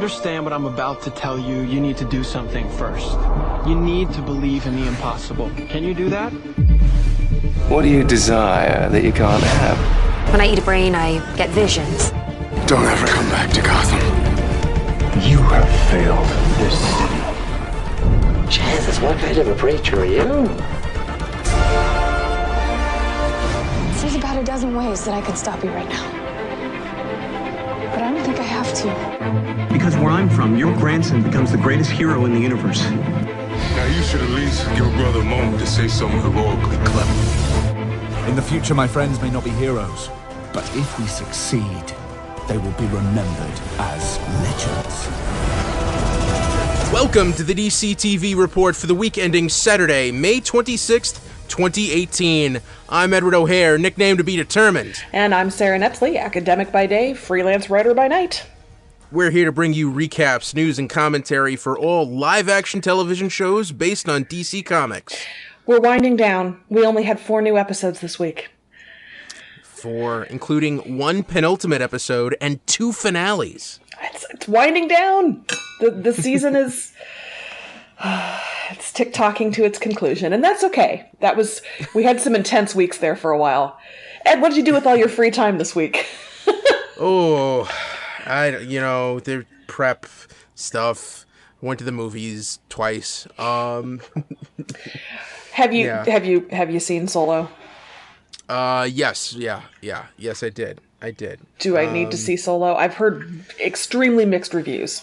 understand what I'm about to tell you, you need to do something first. You need to believe in the impossible. Can you do that? What do you desire that you can't have? When I eat a brain, I get visions. Don't ever come back to Gotham. You have failed this city. Jesus, what kind of a preacher are you? There's about a dozen ways that I could stop you right now. But I don't think I have to. Because where I'm from, your grandson becomes the greatest hero in the universe. Now you should at least give a brother a moment to say something heroically clever. In the future, my friends may not be heroes, but if we succeed, they will be remembered as legends. Welcome to the DC TV report for the week ending Saturday, May 26th, 2018. I'm Edward O'Hare, nickname to be determined. And I'm Sara, academic by day, freelance writer by night. We're here to bring you recaps, news, and commentary for all live-action television shows based on DC Comics. We're winding down. We only had 4 new episodes this week. 4, including 1 penultimate episode and 2 finales. It's winding down. The season is... it's tick-tocking to its conclusion, and that's okay. We had some intense weeks there for a while. Ed, what did you do with all your free time this week? The prep stuff. Went to the movies twice. Have you seen Solo? Yes, I did. Do I need to see Solo? I've heard extremely mixed reviews.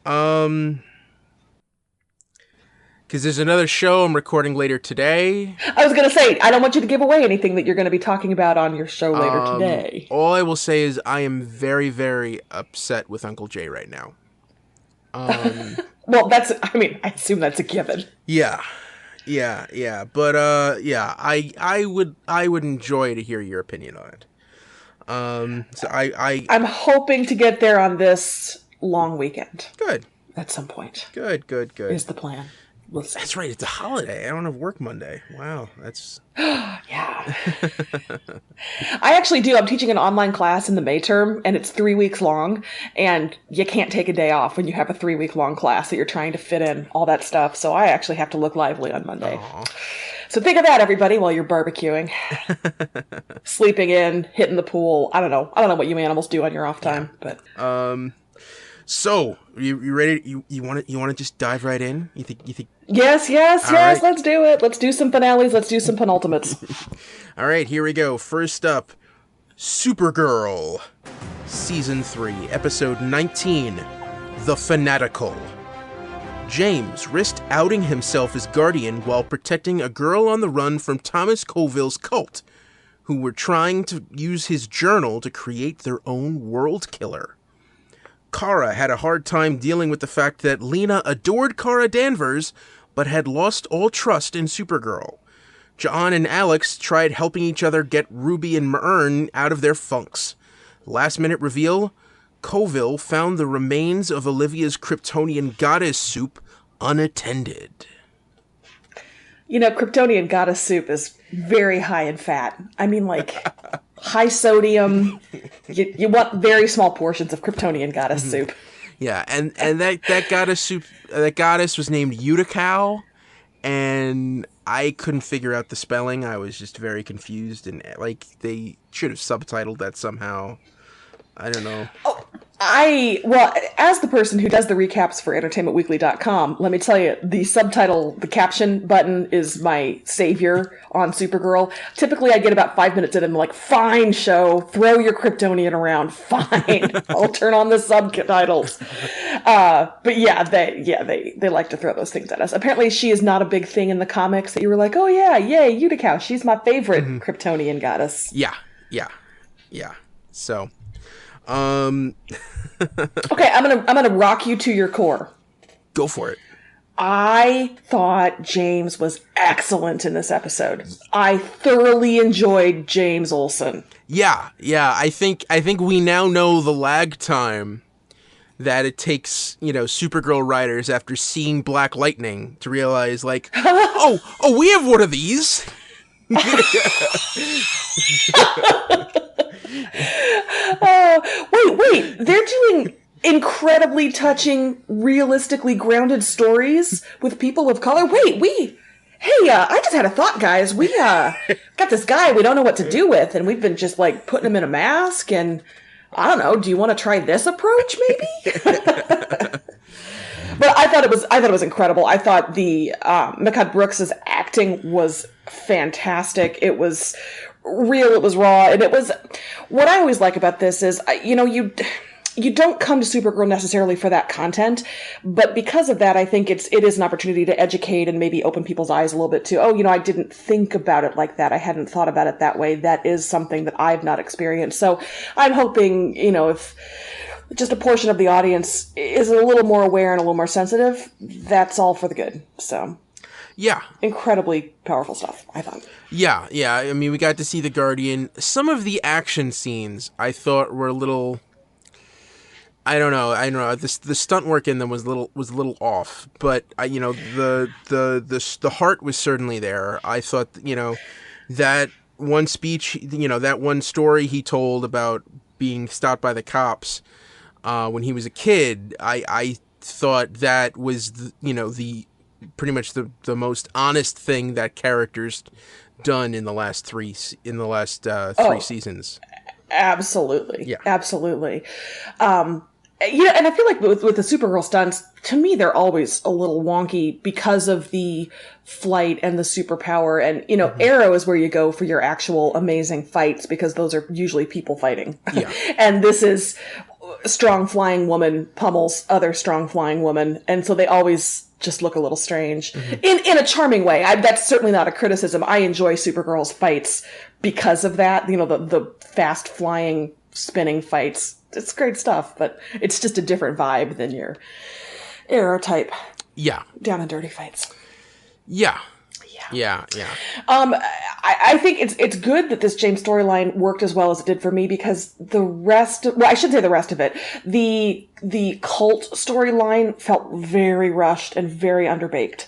Because there's another show I'm recording later today. I was going to say, I don't want you to give away anything that you're going to be talking about on your show later today. All I will say is I am very, very upset with Uncle Jay right now. Well, I assume that's a given. Yeah. But, I would enjoy to hear your opinion on it. I'm hoping to get there on this long weekend. Good. At some point. Good. Is the plan. That's right. It's a holiday. I don't have work Monday. Wow. That's... Yeah. I actually do. I'm teaching an online class in the May term, and it's 3 weeks long, and you can't take a day off when you have a 3-week long class that you're trying to fit in, all that stuff. So I actually have to look lively on Monday. Aww. So think of that, everybody, while you're barbecuing, sleeping in, hitting the pool. I don't know what you animals do on your off time, but... So, you ready? You want to just dive right in? You think? Yes. Right. Let's do it. Let's do some finales. Let's do some penultimates. All right, here we go. First up, Supergirl, Season 3, Episode 19, The Fanatical. James risked outing himself as Guardian while protecting a girl on the run from Thomas Colville's cult, who were trying to use his journal to create their own world killer. Kara had a hard time dealing with the fact that Lena adored Kara Danvers, but had lost all trust in Supergirl. John and Alex tried helping each other get Ruby and Myrn out of their funks. Last-minute reveal, Colville found the remains of Olivia's Kryptonian goddess soup unattended. Kryptonian goddess soup is very high in fat. I mean, high sodium. You want very small portions of Kryptonian goddess soup. Yeah, and that goddess soup, that goddess was named Utica, and I couldn't figure out the spelling. I was just very confused, and they should have subtitled that somehow. I don't know. As the person who does the recaps for entertainmentweekly.com, let me tell you, the caption button is my savior on Supergirl. Typically, I get about 5 minutes in and I'm like, fine, show, throw your Kryptonian around, fine. I'll turn on the subtitles. But they like to throw those things at us. Apparently, she is not a big thing in the comics that you were like, oh yeah, yay, Utica, she's my favorite Kryptonian goddess. Yeah. So... Okay, I'm gonna rock you to your core. Go for it. I thought James was excellent in this episode. I thoroughly enjoyed James Olsen. Yeah. I think we now know the lag time that it takes, Supergirl writers after seeing Black Lightning to realize, oh, we have one of these. Wait. they're doing incredibly touching, realistically grounded stories with people of color. I just had a thought, guys. We got this guy we don't know what to do with, and we've been just like putting him in a mask, and I don't know, do you want to try this approach maybe? But I thought it was incredible. I thought the Mehcad Brooks's acting was fantastic. It was real, it was raw, and it was what I always like about this is you don't come to Supergirl necessarily for that content, but because of that, I think it is an opportunity to educate and maybe open people's eyes a little bit to, I didn't think about it like that. I hadn't thought about it that way. That is something that I've not experienced. So I'm hoping, if just a portion of the audience is a little more aware and a little more sensitive, that's all for the good. So, yeah. Incredibly powerful stuff, I thought. Yeah. I mean, we got to see the Guardian. Some of the action scenes I thought were a little... I don't know. The stunt work in them was a little off, but the heart was certainly there. I thought, that one speech, that one story he told about being stopped by the cops when he was a kid. I thought that was the pretty much the most honest thing that character's done in the last three seasons. Absolutely. Yeah. Absolutely. And I feel like with the Supergirl stunts, to me, they're always a little wonky because of the flight and the superpower. And, Arrow is where you go for your actual amazing fights because those are usually people fighting. Yeah. And this is strong flying woman pummels other strong flying woman. And so they always just look a little strange in a charming way. That's certainly not a criticism. I enjoy Supergirl's fights because of that. The fast flying, spinning fights. It's great stuff, but it's just a different vibe than your Arrow type. Yeah. Down and dirty fights. Yeah. I think it's good that this James storyline worked as well as it did for me because the rest, I shouldn't say the rest of it. The cult storyline felt very rushed and very underbaked.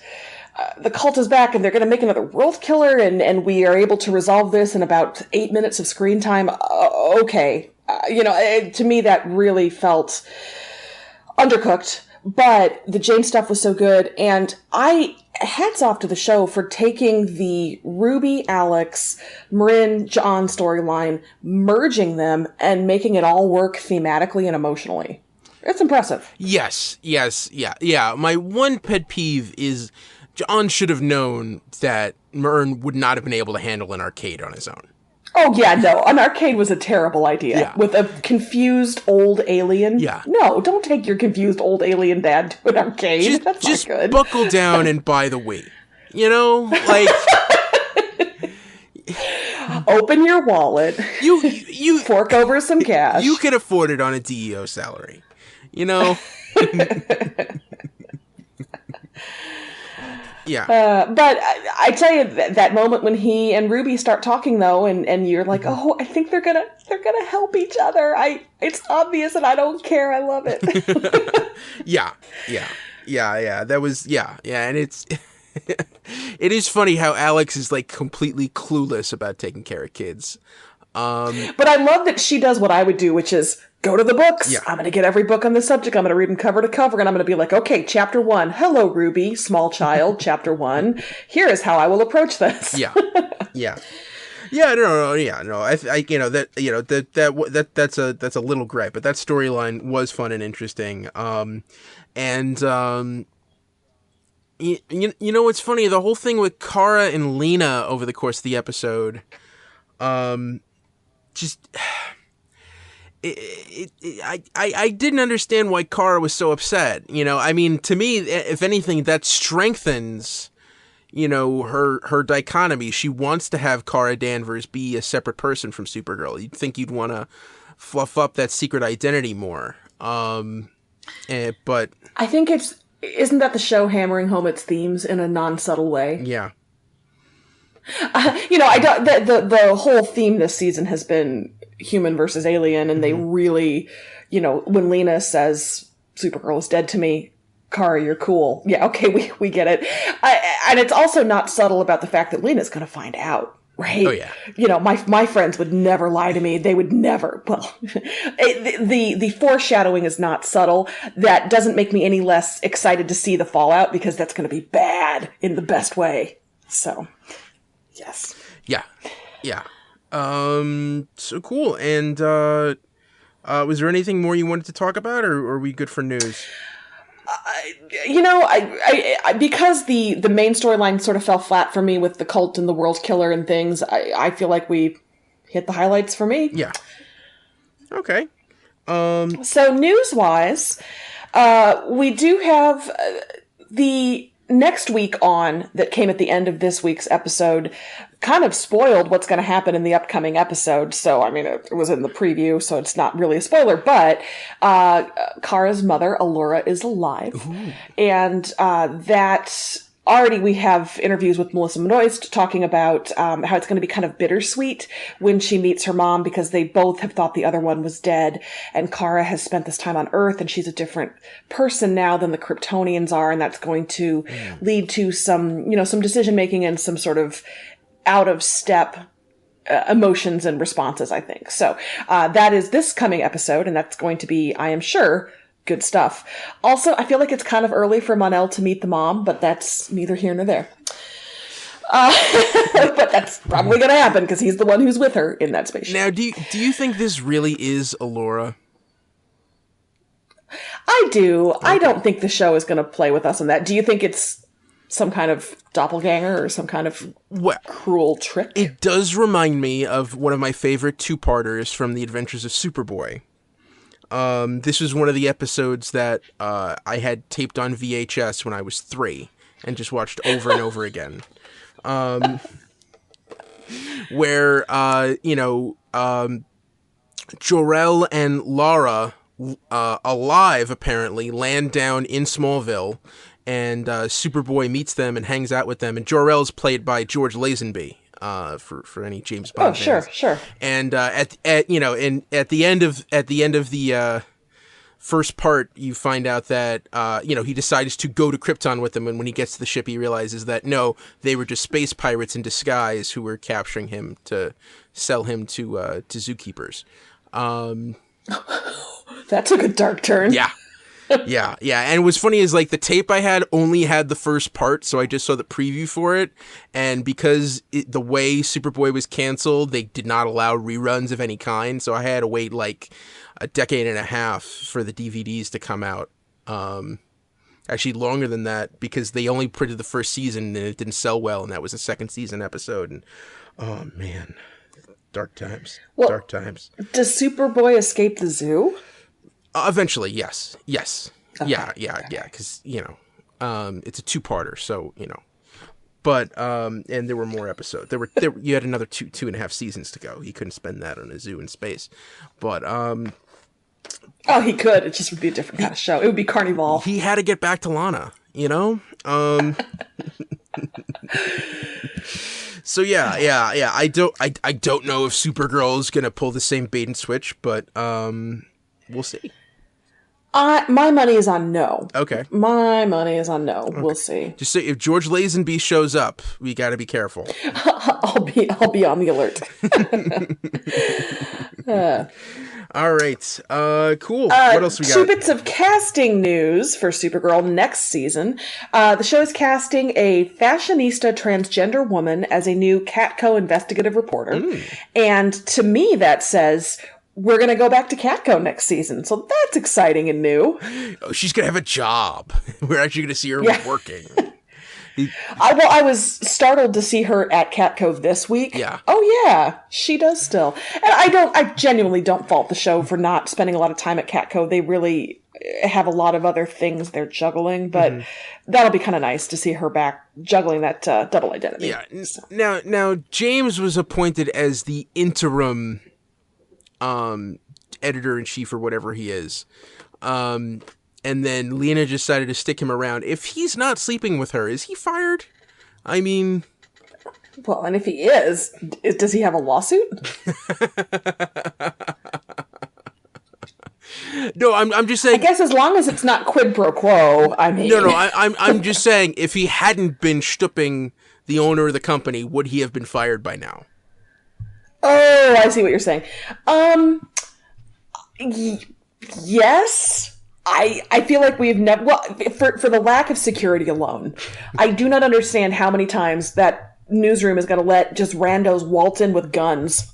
The cult is back and they're going to make another world killer and we are able to resolve this in about 8 minutes of screen time. Okay. To me, that really felt undercooked, but the James stuff was so good. And hats off to the show for taking the Ruby, Alex, Marin, John storyline, merging them and making it all work thematically and emotionally. It's impressive. Yes. Yeah. My one pet peeve is John should have known that Marin would not have been able to handle an arcade on his own. Oh, yeah, no. An arcade was a terrible idea. Yeah. With a confused old alien. Yeah. No, don't take your confused old alien dad to an arcade. That's not good. Just buckle down and buy the Wii. Open your wallet. You fork over some cash. You could afford it on a DEO salary. Yeah. But I tell you, that moment when he and Ruby start talking, though, and you're like, oh, I think they're gonna help each other. It's obvious, and I don't care. I love it. Yeah. That was and it's it is funny how Alex is like completely clueless about taking care of kids. But I love that she does what I would do, which is go to the books. Yeah. I'm going to get every book on the subject. I'm going to read them cover to cover, and I'm going to be like, okay, chapter 1. Hello, Ruby, small child. Chapter 1. Here is how I will approach this. Yeah. No. That's a little gripe, but that storyline was fun and interesting. What's funny? The whole thing with Kara and Lena over the course of the episode, I didn't understand why Kara was so upset. I mean, to me, if anything, that strengthens, her dichotomy. She wants to have Kara Danvers be a separate person from Supergirl. You'd think you'd want to fluff up that secret identity more. But I think isn't that the show hammering home its themes in a non-subtle way? Yeah. The whole theme this season has been human versus alien, and they really, when Lena says Supergirl is dead to me, Kara, you're cool. Yeah, okay, we get it. And it's also not subtle about the fact that Lena's going to find out right? Oh, yeah. You know, my friends would never lie to me. They would never. Well, the foreshadowing is not subtle. That doesn't make me any less excited to see the fallout, because that's going to be bad in the best way. So, yes. Yeah. Yeah. So cool. And was there anything more you wanted to talk about, or are we good for news? You know, I because the main storyline sort of fell flat for me with the cult and the world killer and things, I feel like we hit the highlights for me. Yeah. Okay. So news-wise, we do have the next week on that came at the end of this week's episode kind of spoiled what's going to happen in the upcoming episode. So, I mean, it was in the preview, so it's not really a spoiler, but Kara's mother, Allura, is alive. Ooh. And that already we have interviews with Melissa Benoist talking about how it's going to be kind of bittersweet when she meets her mom, because they both have thought the other one was dead, and Kara has spent this time on Earth, and she's a different person now than the Kryptonians are, and that's going to lead to some decision making and some sort of out of step emotions and responses, I think. So that is this coming episode, and that's going to be, I am sure, good stuff. Also, I feel like it's kind of early for Mon-El to meet the mom, but that's neither here nor there. But that's probably going to happen because he's the one who's with her in that spaceship. Now, do you think this really is Allura? I do. Okay. I don't think the show is going to play with us on that. Do you think it's some kind of doppelganger or some kind of cruel trick? It does remind me of one of my favorite two-parters from The Adventures of Superboy. This was one of the episodes that I had taped on VHS when I was 3 and just watched over and over again. Where, Jor-El and Lara, alive apparently, land down in Smallville, and Superboy meets them and hangs out with them, and Jor-El's played by George Lazenby. For any James Bond fans. Sure. And at the end of the first part, you find out that he decides to go to Krypton with them, and when he gets to the ship, he realizes that no, they were just space pirates in disguise who were capturing him to sell him to zookeepers. That took a dark turn. Yeah. Yeah. And what's funny is, like, the tape I had only had the first part, so I just saw the preview for it. And because the way Superboy was canceled, they did not allow reruns of any kind, so I had to wait like a decade and a half for the DVDs to come out. Actually, longer than that, because they only printed the first season and it didn't sell well, and that was a second season episode. And oh man, dark times. Well, dark times. Does Superboy escape the zoo? Eventually, yes. Okay. Yeah, because, it's a two-parter, so, But, and there were more episodes. You had another two and a half seasons to go. He couldn't spend that on a zoo in space. But, oh, he could. It just would be a different kind of show. It would be Carnival. He had to get back to Lana, So yeah. I don't know if Supergirl is gonna pull the same bait and switch, but, we'll see. My money is on no. Okay. My money is on no. Okay. We'll see. Just say if George Lazenby shows up, we got to be careful. I'll be on the alert. All right. Cool. What else we got? 2 bits of casting news for Supergirl next season. The show is casting a fashionista transgender woman as a new Catco investigative reporter. And to me, that says we're going to go back to Catco next season. So that's exciting and new. Oh, she's going to have a job. We're actually going to see her working. I was startled to see her at Catco this week. Yeah. Oh yeah, she does still. And I genuinely don't fault the show for not spending a lot of time at Catco. They really have a lot of other things they're juggling, but that'll be kind of nice to see her back juggling that double identity. Yeah. So. Now James was appointed as the interim editor-in-chief or whatever he is. And then Lena decided to stick him around. If he's not sleeping with her, is he fired? I mean... Well, and if he is, does he have a lawsuit? No, I'm just saying... I guess as long as it's not quid pro quo, I mean... No, I'm just saying, if he hadn't been stooping the owner of the company, would he have been fired by now? Oh, I see what you're saying. Yes. I feel like we've never... Well, for the lack of security alone, I do not understand how many times that newsroom is going to let just randos waltz in with guns.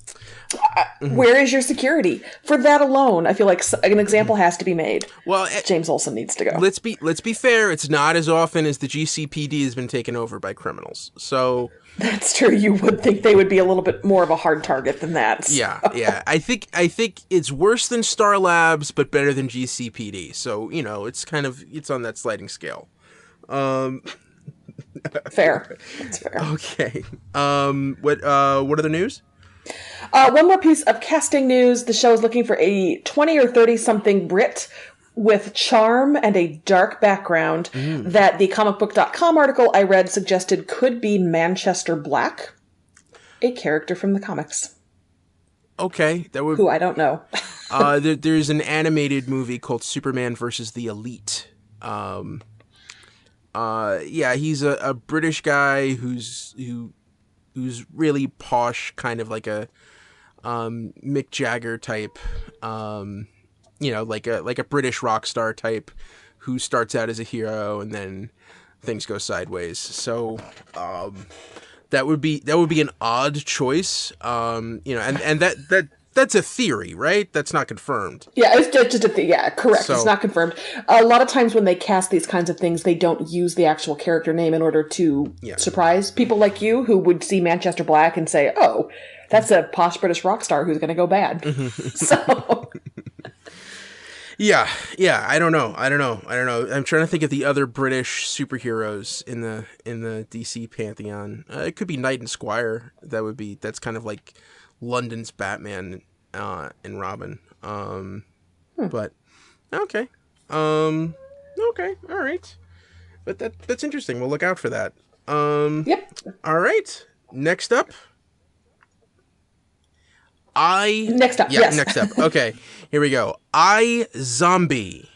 Where is your security? For that alone, I feel like an example has to be made. Well, James Olsen needs to go. Let's be fair. It's not as often as the GCPD has been taken over by criminals. So that's true. You would think they would be a little bit more of a hard target than that. So. Yeah. I think it's worse than Star Labs, but better than GCPD. So it's on that sliding scale. Fair. That's fair. Okay. What other news? One more piece of casting news. The show is looking for a 20 or 30-something Brit with charm and a dark background that the comicbook.com article I read suggested could be Manchester Black, a character from the comics. Okay. Who I don't know. There's an animated movie called Superman versus the Elite. He's a British guy who's really posh, kind of like a Mick Jagger type, like a British rock star type who starts out as a hero and then things go sideways. So that would be an odd choice, and that's a theory, right? That's not confirmed. Yeah, it's just a thing. Yeah, correct. So, it's not confirmed. A lot of times when they cast these kinds of things, they don't use the actual character name in order to surprise people like you who would see Manchester Black and say, oh, that's a posh British rock star who's going to go bad. So... Yeah, I don't know. I'm trying to think of the other British superheroes in the DC pantheon. It could be Knight and Squire. That's kind of like London's Batman and Robin. But okay. Okay, all right. But that's interesting. We'll look out for that. Yep. All right. Next up. Next up. Okay, here we go. iZombie.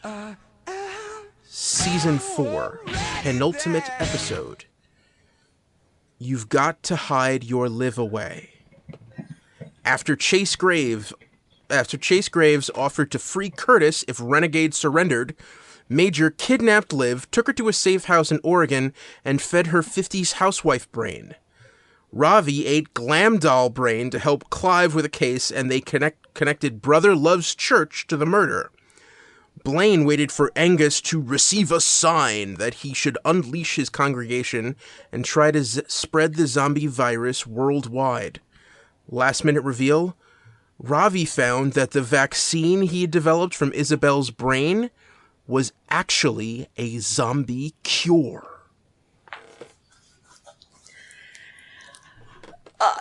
Season 4. Penultimate episode. You've got to hide your Liv away. After Chase Graves offered to free Curtis if Renegade surrendered, Major kidnapped Liv, took her to a safe house in Oregon, and fed her 50s housewife brain. Ravi ate Glam Doll brain to help Clive with a case, and they connected Brother Love's church to the murder. Blaine waited for Angus to receive a sign that he should unleash his congregation and try to spread the zombie virus worldwide. Last minute reveal, Ravi found that the vaccine he had developed from Isabel's brain was actually a zombie cure.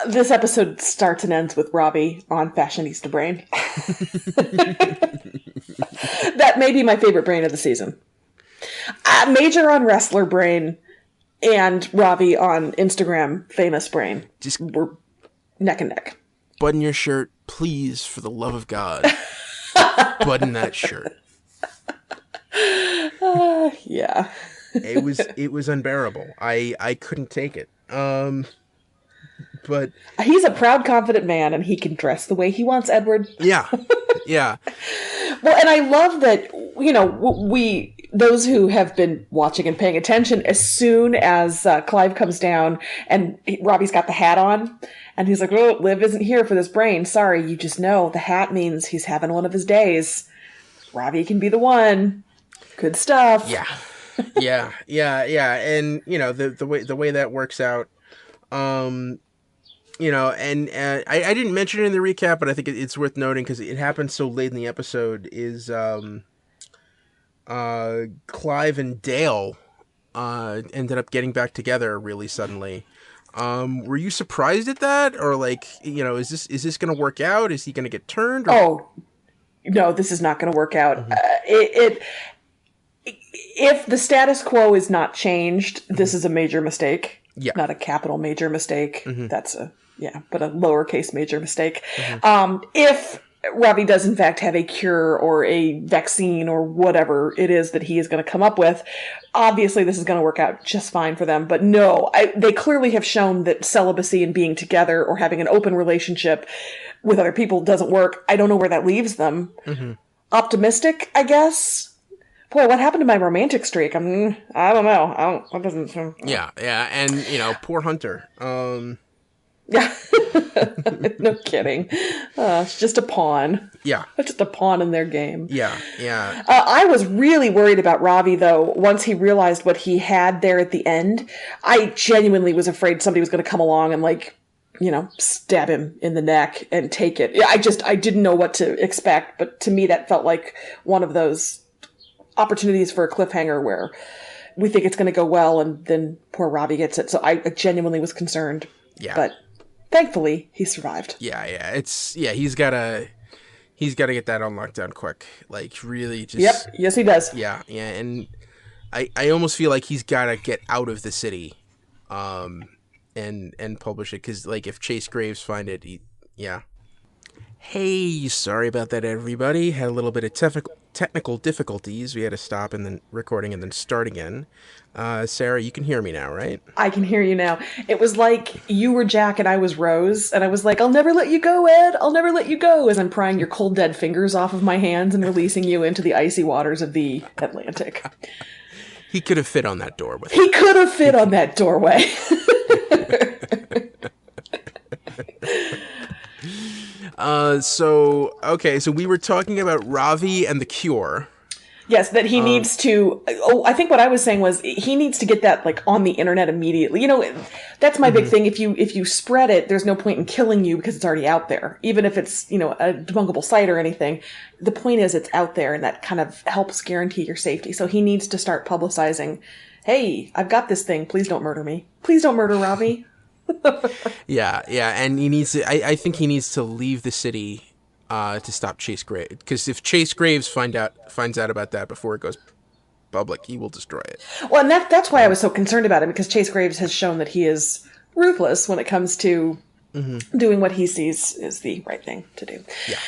This episode starts and ends with Robbie on Fashionista Brain. That may be my favorite brain of the season. Major on Wrestler Brain and Robbie on Instagram Famous Brain. Just we're neck and neck. Button your shirt, please, for the love of God. Button that shirt. Yeah. It was unbearable. I couldn't take it. But he's a proud, confident man, and he can dress the way he wants, Edward. Yeah. Well, and I love that, those who have been watching and paying attention, as soon as Clive comes down and Robbie's got the hat on, and he's like, oh, Liv isn't here for this brain. Sorry, you just know the hat means he's having one of his days. Robbie can be the one. Good stuff. Yeah. And, the way that works out, I didn't mention it in the recap, but I think it's worth noting because it happened so late in the episode, is Clive and Dale ended up getting back together really suddenly. Were you surprised at that? Or is this going to work out? Is he going to get turned? Or... Oh, no, this is not going to work out. Mm-hmm. If the status quo is not changed, this is a major mistake. Yeah. Not a capital major mistake. Mm-hmm. But a lowercase major mistake. Mm-hmm. If Ravi does in fact have a cure or a vaccine or whatever it is that he is going to come up with, obviously this is going to work out just fine for them. But no, they clearly have shown that celibacy and being together or having an open relationship with other people doesn't work. I don't know where that leaves them. Mm-hmm. Optimistic, I guess. Boy, what happened to my romantic streak? I don't know. That doesn't. Yeah, and poor Hunter. Yeah, no kidding. It's just a pawn. Yeah, just a pawn in their game. Yeah. I was really worried about Ravi though. Once he realized what he had there at the end, I genuinely was afraid somebody was going to come along and stab him in the neck and take it. I didn't know what to expect, but to me that felt like one of those opportunities for a cliffhanger where we think it's going to go well and then poor Ravi gets it. So I genuinely was concerned. Yeah. But thankfully he survived. Yeah. He's gotta get that on lockdown quick. Like really just. Yep. Yes, he does. Yeah. And I almost feel like he's gotta get out of the city, and publish it. 'Cause like if Chase Graves find it, yeah. Hey, sorry about that, everybody. Had a little bit of technical difficulties. We had to stop and then recording and then start again. Sarah, you can hear me now, right? I can hear you now. It was like you were Jack and I was Rose, and I was like, I'll never let you go, Ed. I'll never let you go, as I'm prying your cold, dead fingers off of my hands and releasing you into the icy waters of the Atlantic. He could have fit on that door with He could have fit on that doorway. So we were talking about Ravi and the cure. Yes, that he needs to. I think what I was saying was he needs to get that like on the internet immediately. That's my big thing. If you spread it, there's no point in killing you because it's already out there. Even if it's a debunkable site or anything, the point is it's out there, and that kind of helps guarantee your safety. So he needs to start publicizing. Hey, I've got this thing. Please don't murder me. Please don't murder Ravi. Yeah, and he needs to. I think he needs to leave the city to stop Chase Graves. Because if Chase Graves finds out about that before it goes public, he will destroy it. Well, and that's why I was so concerned about him, because Chase Graves has shown that he is ruthless when it comes to doing what he sees is the right thing to do. Yeah.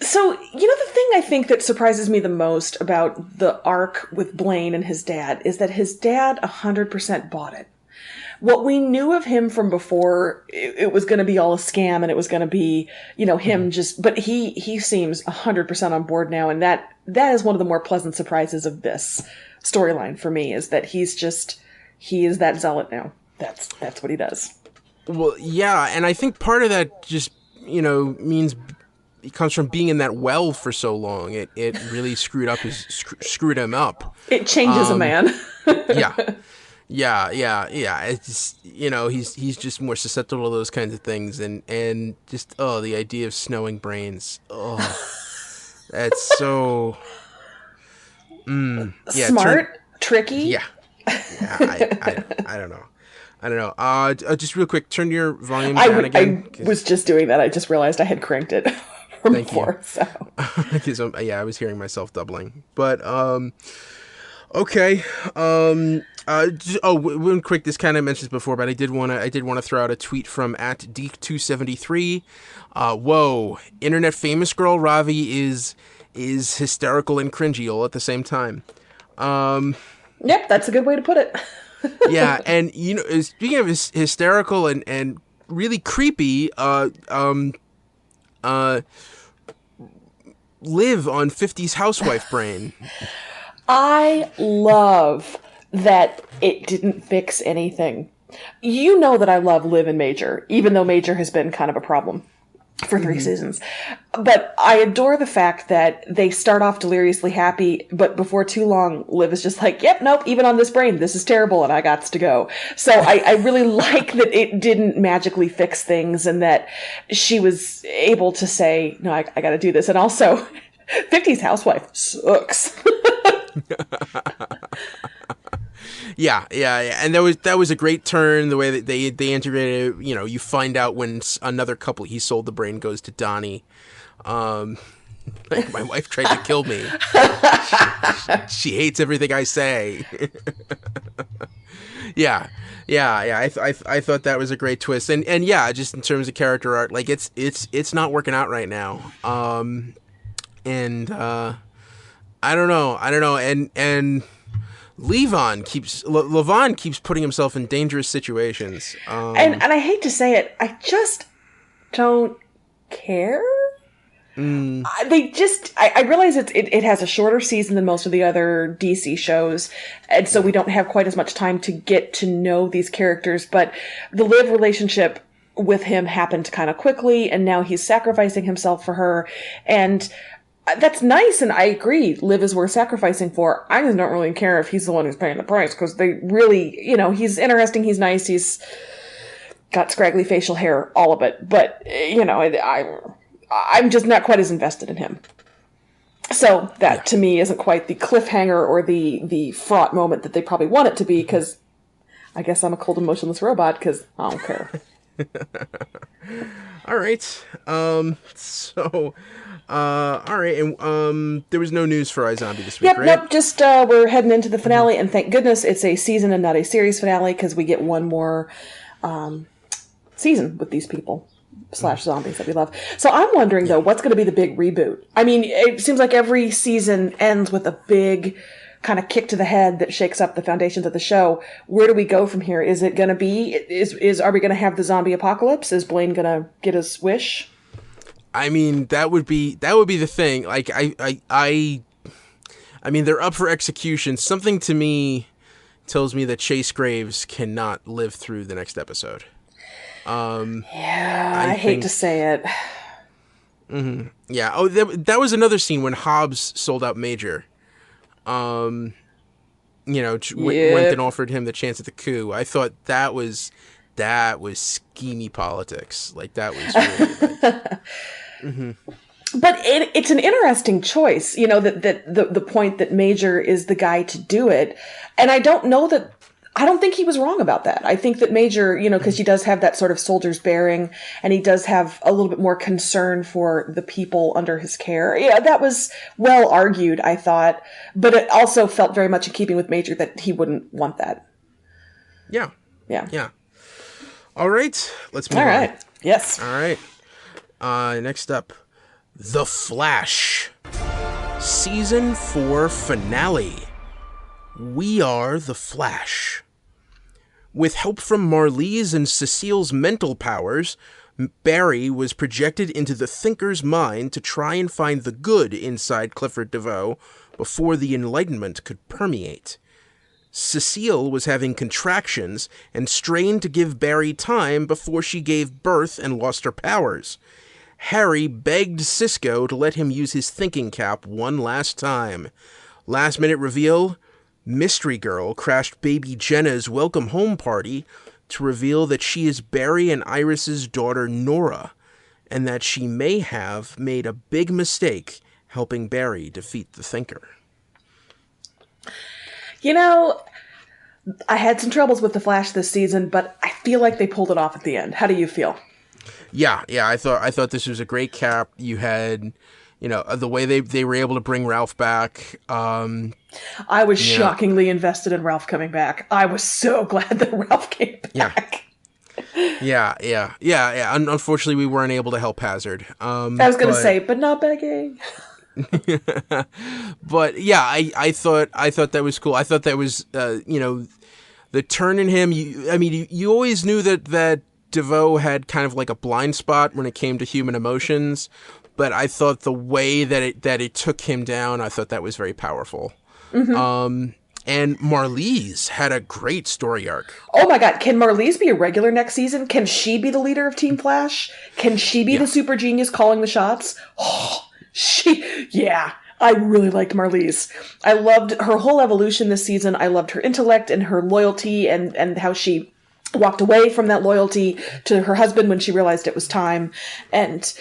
So, the thing I think that surprises me the most about the arc with Blaine and his dad is that his dad 100% bought it. What we knew of him from before, it was going to be all a scam and it was going to be, him but he seems 100% on board now. And that is one of the more pleasant surprises of this storyline for me, is that he is that zealot now. That's what he does. Well, yeah. And I think part of that just, means it comes from being in that well for so long. It really screwed him up. It changes a man. Yeah. It's just, he's just more susceptible to those kinds of things, and just the idea of snowing brains. That's so. Smart, tricky. Yeah. I don't know. Just real quick, turn your volume down again. I was just doing that. I just realized I had cranked it from before. So. Because I was hearing myself doubling, but okay. One quick. This kind of mentions before, but I did want to throw out a tweet from @Deke273. Whoa, internet famous girl Ravi is hysterical and cringy all at the same time. Yep, that's a good way to put it. Yeah, and speaking of hysterical and really creepy, Liv on 50s housewife brain. I love that it didn't fix anything. You know that I love Liv and Major, even though Major has been kind of a problem for 3 seasons. But I adore the fact that they start off deliriously happy, but before too long, Liv is just like, yep, nope, even on this brain, this is terrible, and I gots to go. So I really like that it didn't magically fix things, and that she was able to say, no, I gotta do this. And also, 50's housewife sucks. Yeah, and that was a great turn. The way that they integrated it. You find out when another couple he sold the brain goes to Donnie. Like my wife tried to kill me. She hates everything I say. Yeah. I thought that was a great twist, and yeah, just in terms of character art, like it's not working out right now. And I don't know, and Levon keeps putting himself in dangerous situations. And I hate to say it, I just don't care. I realize it has a shorter season than most of the other DC shows, and so we don't have quite as much time to get to know these characters, but the Liv relationship with him happened kind of quickly, and now he's sacrificing himself for her, and that's nice, and I agree, Liv is worth sacrificing for. I just don't really care if he's the one who's paying the price, because they really, he's interesting, he's nice, he's got scraggly facial hair, all of it, but, I'm just not quite as invested in him. So that, to me, isn't quite the cliffhanger or the fraught moment that they probably want it to be, because I guess I'm a cold, emotionless robot, because I don't care. All right. All right, and there was no news for iZombie this week, right? Nope, just we're heading into the finale, and thank goodness it's a season and not a series finale, because we get one more season with these people. / zombies that we love. So I'm wondering, though, what's going to be the big reboot? I mean, it seems like every season ends with a big kind of kick to the head that shakes up the foundations of the show. Where do we go from here? Is it going to be, are we going to have the zombie apocalypse? Is Blaine going to get his wish? I mean, that would be the thing. Like, I mean, they're up for execution. Something to me tells me that Chase Graves cannot live through the next episode. I hate to say it. Mm-hmm. Yeah. Oh, that was another scene when Hobbs sold out Major. Went and offered him the chance at the coup. I thought that was schemy politics. Like, that was really But it's an interesting choice, that the point that Major is the guy to do it. And I don't think he was wrong about that. I think that Major, because he does have that sort of soldier's bearing, and he does have a little bit more concern for the people under his care. Yeah, that was well argued, I thought. But it also felt very much in keeping with Major that he wouldn't want that. Yeah. Yeah. All right. Let's move on. All right. Yes. All right. Next up, The Flash. Season 4 finale. We are the Flash. With help from Marlize and Cecile's mental powers, Barry was projected into the Thinker's mind to try and find the good inside Clifford DeVoe before the Enlightenment could permeate. Cecile was having contractions and strained to give Barry time before she gave birth and lost her powers. Harry begged Cisco to let him use his thinking cap one last time. Last minute reveal: Mystery Girl crashed baby Jenna's welcome home party to reveal that she is Barry and Iris's daughter Nora, and that she may have made a big mistake helping Barry defeat the Thinker. I had some troubles with The Flash this season, but I feel like they pulled it off at the end. How do you feel? Yeah, I thought this was a great cap. You had, the way they were able to bring Ralph back. I was shockingly invested in Ralph coming back. I was so glad that Ralph came back. Yeah. Unfortunately, we weren't able to help Hazard. I was going to say, but not begging. But yeah, I thought that was cool. I thought that was, the turn in him. You always knew that DeVoe had kind of like a blind spot when it came to human emotions, but I thought the way that it took him down, I thought that was very powerful. Mm-hmm. And Marlize had a great story arc. Oh my God. Can Marlize be a regular next season? Can she be the leader of Team Flash? Can she be the super genius calling the shots? Oh, I really liked Marlize. I loved her whole evolution this season. I loved her intellect and her loyalty and how she walked away from that loyalty to her husband when she realized it was time. And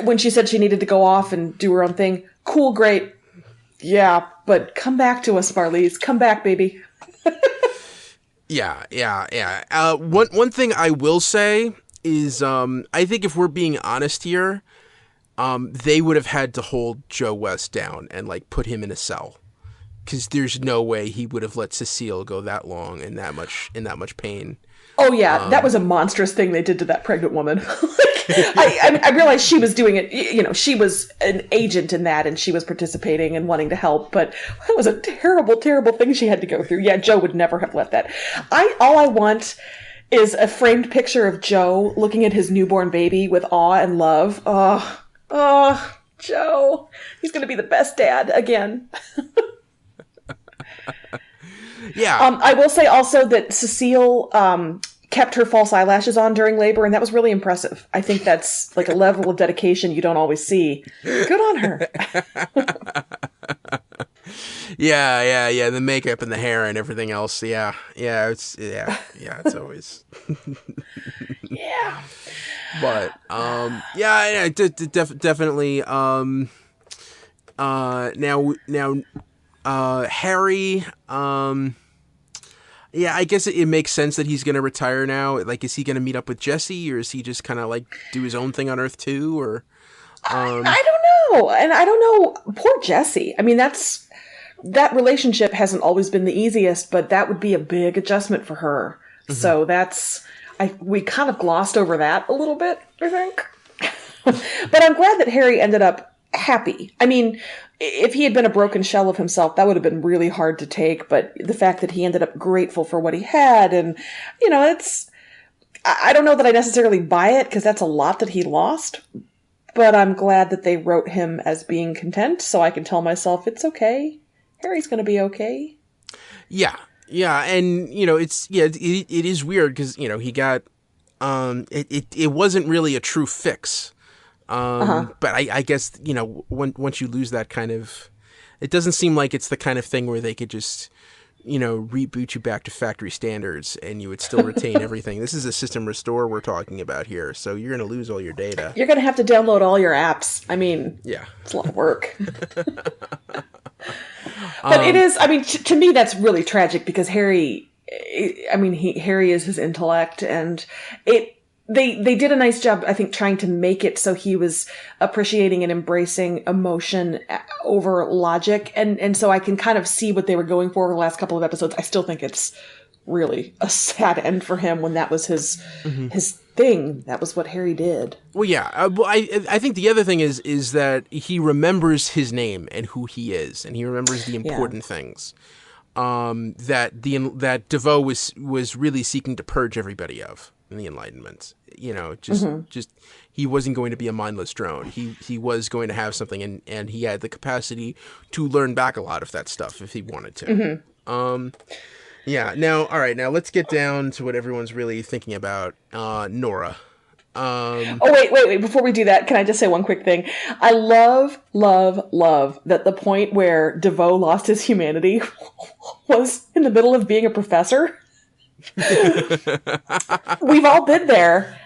when she said she needed to go off and do her own thing, cool, great. Yeah, but come back to us, Marlize. Come back, baby. Yeah. One thing I will say is, I think if we're being honest here, they would have had to hold Joe West down and like put him in a cell, because there's no way he would have let Cecile go that long and that much pain. Oh yeah, that was a monstrous thing they did to that pregnant woman. I realized she was doing it. You know, she was an agent in that, and she was participating and wanting to help. But that was a terrible, terrible thing she had to go through. Yeah, Joe would never have let that. All I want is a framed picture of Joe looking at his newborn baby with awe and love. Oh, Joe, he's going to be the best dad again. Yeah. I will say also that Cecile kept her false eyelashes on during labor, and that was really impressive. I think that's like a level of dedication you don't always see. Good on her. Yeah. The makeup and the hair and everything else. Yeah. It's always. Yeah. But definitely. Now, Harry. Yeah, I guess it makes sense that he's going to retire now. Like, is he going to meet up with Jesse, or is he just kind of like do his own thing on Earth too? Or I don't know, and I don't know. Poor Jesse. I mean, that relationship hasn't always been the easiest, but that would be a big adjustment for her. Mm-hmm. So we kind of glossed over that a little bit, I think. But I'm glad that Harry ended up happy. I mean, if he had been a broken shell of himself, that would have been really hard to take. But the fact that he ended up grateful for what he had, and, you know, I don't know that I necessarily buy it, because that's a lot that he lost. But I'm glad that they wrote him as being content, so I can tell myself it's okay. Harry's going to be okay. Yeah. And, you know, it is weird because, you know, he got, it wasn't really a true fix. But I guess, you know, once you lose that kind of, it doesn't seem like it's the kind of thing where they could just, you know, reboot you back to factory standards and you would still retain everything. This is a system restore we're talking about here, so you're going to lose all your data. You're going to have to download all your apps. I mean, yeah, it's a lot of work. But it is, I mean, to me, that's really tragic because Harry is his intellect, and they did a nice job, I think, trying to make it so he was appreciating and embracing emotion over logic. And so I can kind of see what they were going for the last couple of episodes. I still think it's really a sad end for him when that was his thing. That was what Harry did. Well, yeah. I think the other thing is that he remembers his name and who he is, and he remembers the important things that DeVoe was really seeking to purge everybody of in the Enlightenment. You know, just he wasn't going to be a mindless drone. He was going to have something, and he had the capacity to learn back a lot of that stuff if he wanted to. Yeah. Now, all right. Now let's get down to what everyone's really thinking about. Nora. Wait. Before we do that, can I just say one quick thing? I love that the point where DeVoe lost his humanity was in the middle of being a professor. We've all been there.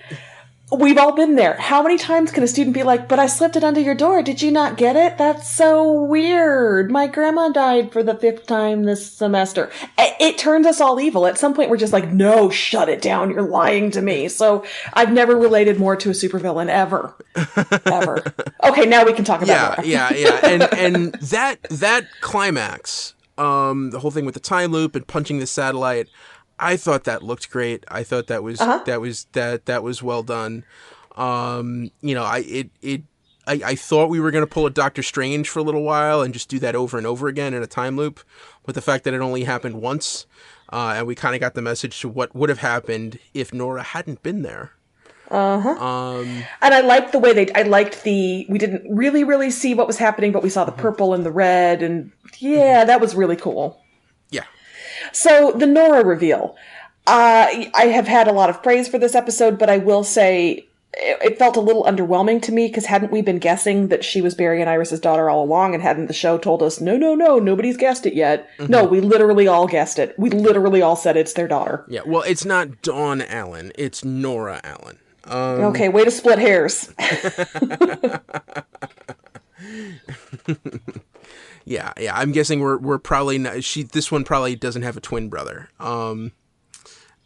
How many times can a student be like, but I slipped it under your door. Did you not get it? That's so weird. My grandma died for the 5th time this semester. It turns us all evil. At some point, we're just like, no, shut it down. You're lying to me. So I've never related more to a supervillain ever. Okay, now we can talk about it. Yeah. And that climax, the whole thing with the time loop and punching the satellite, I thought that looked great. I thought that was that was well done. You know, I thought we were going to pull a Doctor Strange for a little while and just do that over and over again in a time loop, but the fact that it only happened once, and we kind of got the message to what would have happened if Nora hadn't been there. And I liked the way we didn't really see what was happening, but we saw the purple and the red, and that was really cool. Yeah. So, the Nora reveal. I have had a lot of praise for this episode, but I will say it felt a little underwhelming to me, because hadn't we been guessing that she was Barry and Iris's daughter all along, and hadn't the show told us, no, nobody's guessed it yet? No, we literally all guessed it. We literally all said it's their daughter. Yeah, well, it's not Dawn Allen, it's Nora Allen. Okay, way to split hairs. Yeah. I'm guessing we're probably not, this one probably doesn't have a twin brother.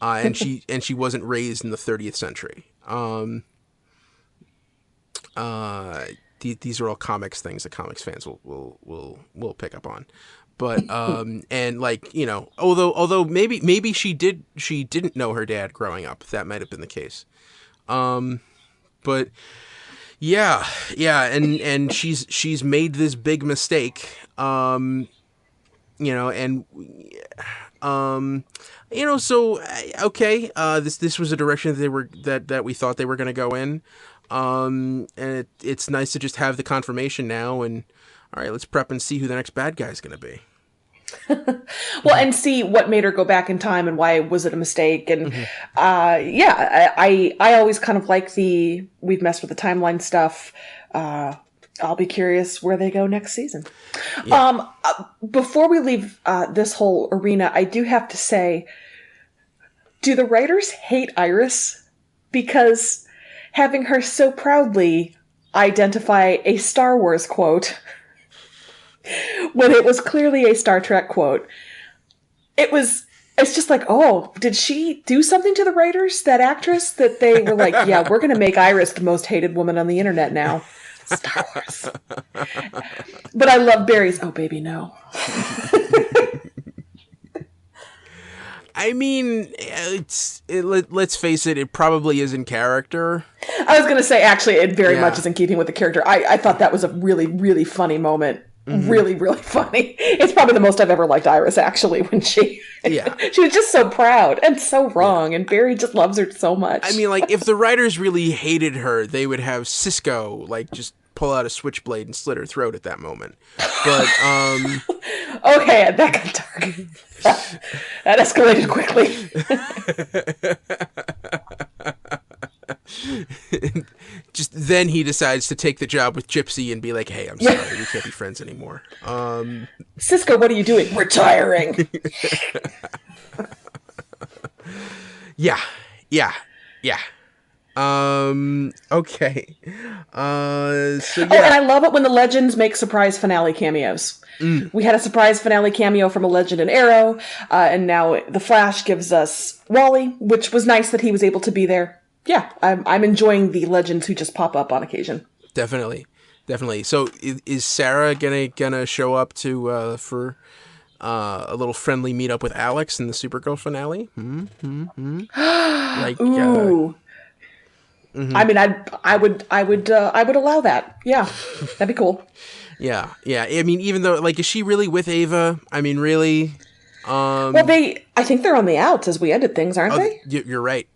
and she wasn't raised in the 30th century. These are all comics things that comics fans will pick up on. But and like, you know, although maybe she didn't know her dad growing up. That might have been the case. But yeah, and she's made this big mistake. You know, and you know, so okay, this was a direction that we thought they were going to go in. And it's nice to just have the confirmation now, and all right, let's prep and see who the next bad guy is going to be. Well, and see what made her go back in time and why was it a mistake. And I always kind of like we've messed with the timeline stuff. I'll be curious where they go next season. Yeah. Before we leave this whole arena, I do have to say, do the writers hate Iris? Because having her so proudly identify a Star Wars quote when it was clearly a Star Trek quote, it's just like, oh, did she do something to the writers, that actress, that they were like, yeah, we're going to make Iris the most hated woman on the internet now. Star Wars. But I love Barry's, oh, baby, no. I mean, let's face it, it probably is in character. I was going to say, actually, it very much is in keeping with the character. I thought that was a really, really funny moment. Mm-hmm. Really, really funny. It's probably the most I've ever liked Iris, actually, when she was just so proud and so wrong, and Barry just loves her so much. I mean, like, if the writers really hated her, they would have Cisco, like, just pull out a switchblade and slit her throat at that moment. But, okay, that got dark. That escalated quickly. Just then he decides to take the job with Gypsy and be like, hey, I'm sorry, we can't be friends anymore. Cisco, what are you doing? Retiring. Yeah. Okay. So yeah. Oh, and I love it when the Legends make surprise finale cameos. We had a surprise finale cameo from a Legend in Arrow, and now the Flash gives us Wally, which was nice that he was able to be there. Yeah, I'm enjoying the Legends who just pop up on occasion. Definitely. So is Sara gonna show up for a little friendly meetup with Alex in the Supergirl finale? Like, ooh. I mean, I would allow that. Yeah, that'd be cool. Yeah. I mean, even though, like, is she really with Ava? I mean, really? Well, I think they're on the outs as we ended things, aren't they? You're right.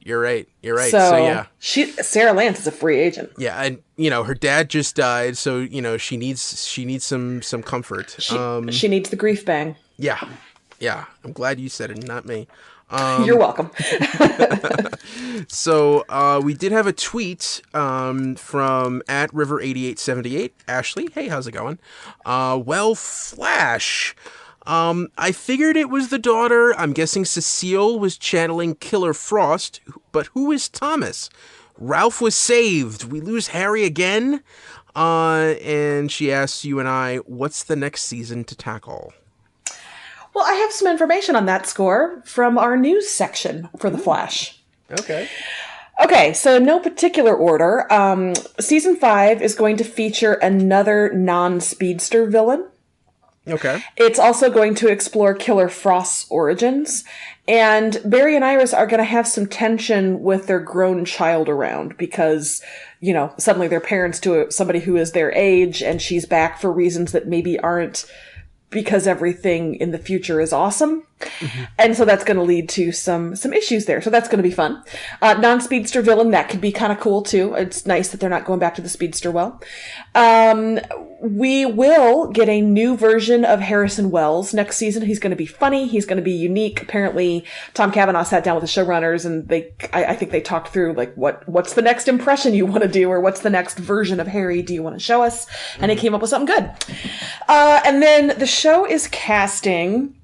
So yeah, Sarah Lance is a free agent. Yeah, and you know her dad just died, so you know she needs some comfort. She needs the grief bang. Yeah. I'm glad you said it, not me. You're welcome. So we did have a tweet from @River8878. Ashley, hey, how's it going? Well, Flash. I figured it was the daughter. I'm guessing Cecile was channeling Killer Frost, but who is Thomas? Ralph was saved. We lose Harry again? And she asks you and I, what's the next season to tackle? Well, I have some information on that score from our news section for The Flash. Okay, so in no particular order, Season 5 is going to feature another non-speedster villain. Okay. It's also going to explore Killer Frost's origins, and Barry and Iris are going to have some tension with their grown child around because, you know, suddenly they're parents to somebody who is their age, and she's back for reasons that maybe aren't because everything in the future is awesome. Mm-hmm. And so that's going to lead to some issues there. So that's going to be fun. Non-speedster villain, that could be kind of cool too. It's nice that they're not going back to the speedster well. We will get a new version of Harrison Wells next season. He's going to be funny. He's going to be unique. Apparently, Tom Cavanaugh sat down with the showrunners and I think they talked through like, what's the next impression you want to do? Or what's the next version of Harry do you want to show us? Mm-hmm. And he came up with something good. And then the show is casting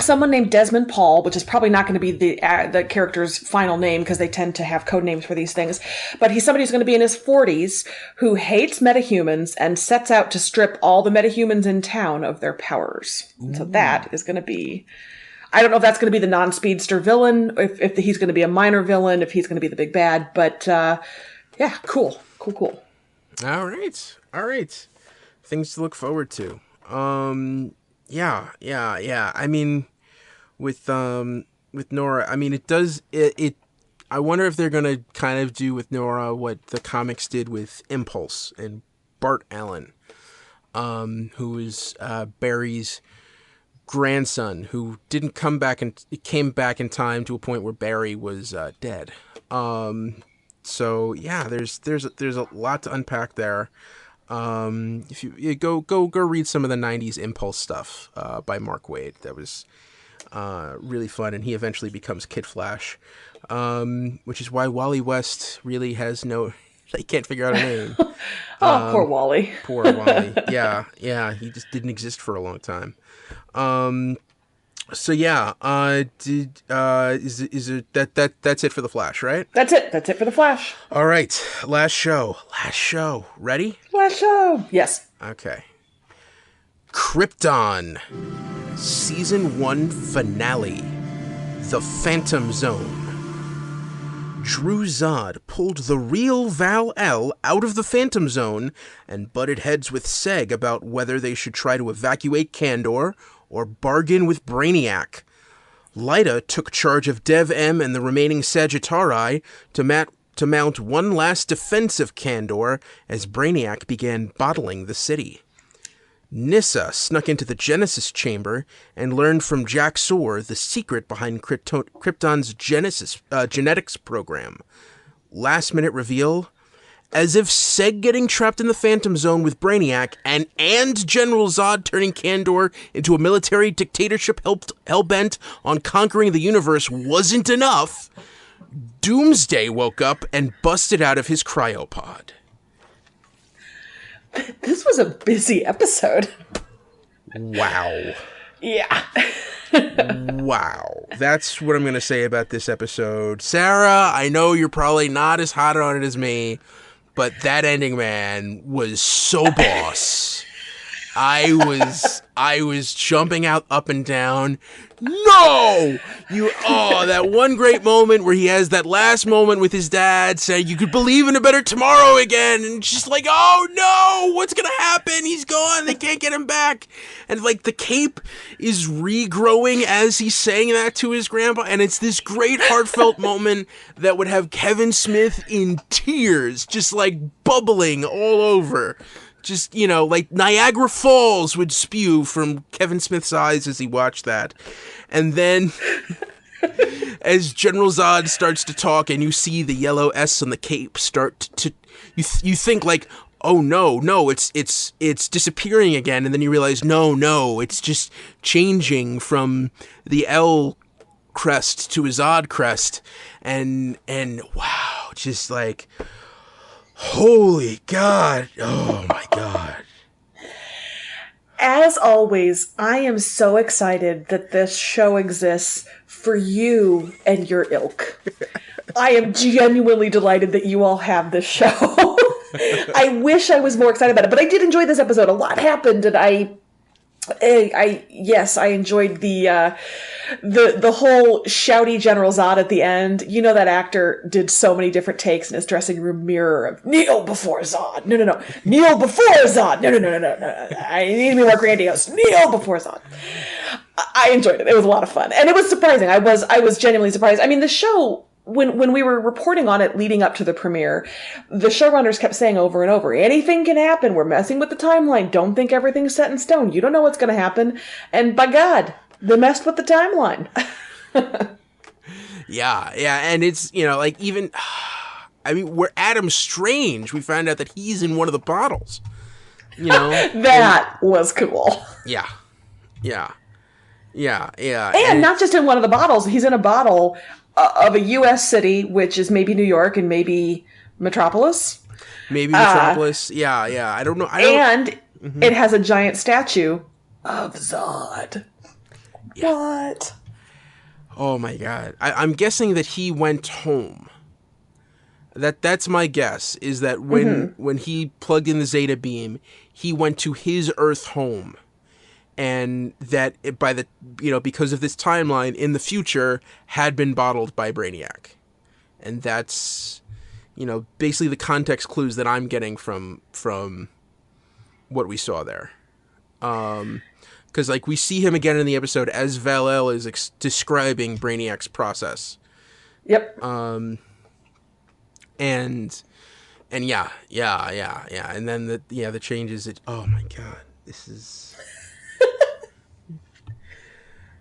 someone named Desmond Paul, which is probably not going to be the character's final name because they tend to have code names for these things. But he's somebody who's going to be in his 40s who hates metahumans and sets out to strip all the metahumans in town of their powers. So that is going to be I don't know if that's going to be the non-speedster villain, if he's going to be a minor villain, if he's going to be the big bad. But yeah, cool. All right. Things to look forward to. Yeah. I mean, with Nora, I mean, it I wonder if they're going to kind of do with Nora what the comics did with Impulse and Bart Allen, who is Barry's grandson, who didn't come back and came back in time to a point where Barry was dead. So yeah, there's a lot to unpack there. If you go read some of the 90s Impulse stuff by Mark Waid. That was really fun, and he eventually becomes Kid Flash, which is why Wally West really has no... They can't figure out a name. Poor Wally. Poor Wally. Yeah, he just didn't exist for a long time. So yeah, is it that's it for the Flash, right? That's it for the Flash. All right, last show. Ready? Last show. Yes. Okay. Krypton, Season 1 finale, The Phantom Zone. Drew Zod pulled the real Val-El out of the Phantom Zone and butted heads with Seg about whether they should try to evacuate Kandor or bargain with Brainiac. Lyta took charge of Dev-M and the remaining Sagittari to mount one last defense of Kandor as Brainiac began bottling the city. Nyssa snuck into the Genesis chamber and learned from Jack Soar the secret behind Krypton's genetics program. Last minute reveal: as if Seg getting trapped in the Phantom Zone with Brainiac and General Zod turning Kandor into a military dictatorship hell-bent on conquering the universe wasn't enough, Doomsday woke up and busted out of his cryopod. This was a busy episode. Wow. Yeah. Wow. That's what I'm going to say about this episode. Sarah, I know you're probably not as hot on it as me, but that ending, man, was so boss. I was jumping up and down. No! That one great moment where he has that last moment with his dad saying, you could believe in a better tomorrow again. And just like, oh no, what's going to happen? He's gone. They can't get him back. And like the cape is regrowing as he's saying that to his grandpa. And it's this great heartfelt moment that would have Kevin Smith in tears, just like bubbling all over. Just, like Niagara Falls would spew from Kevin Smith's eyes as he watched that. And then as General Zod starts to talk and you see the yellow S on the cape start to you think like, oh no, it's disappearing again. And then you realize, no, it's just changing from the L crest to a Zod crest. And wow, just like... holy God. Oh, my God. As always, I am so excited that this show exists for you and your ilk. I am genuinely delighted that you all have this show. I wish I was more excited about it, but I did enjoy this episode. A lot happened, and I enjoyed the whole shouty General Zod at the end. That actor did so many different takes in his dressing room mirror of kneel before Zod. No. Kneel before Zod. No. I need to be more grandiose. Kneel before Zod. I enjoyed it. It was a lot of fun. And it was surprising. I was genuinely surprised. I mean, the show, when we were reporting on it leading up to the premiere, the showrunners kept saying over and over, anything can happen. We're messing with the timeline. Don't think everything's set in stone. You don't know what's going to happen. And by God, they messed with the timeline. Yeah. And it's, like even, I mean, we're Adam Strange. We found out that he's in one of the bottles, That was cool. Yeah. And not just in one of the bottles. He's in a bottle of a U.S. city, which is maybe New York and maybe Metropolis. Maybe Metropolis. Yeah. I don't know. It has a giant statue of Zod. Yeah. What? Oh my God. I'm guessing that he went home. That's my guess, is that when he plugged in the Zeta beam, he went to his Earth home. and that it, by the because of this timeline in the future had been bottled by Brainiac, and that's basically the context clues that I'm getting from what we saw there. Because we see him again in the episode as Val-El is describing Brainiac's process. Yep. And yeah, and then the changes. Oh my god, this is.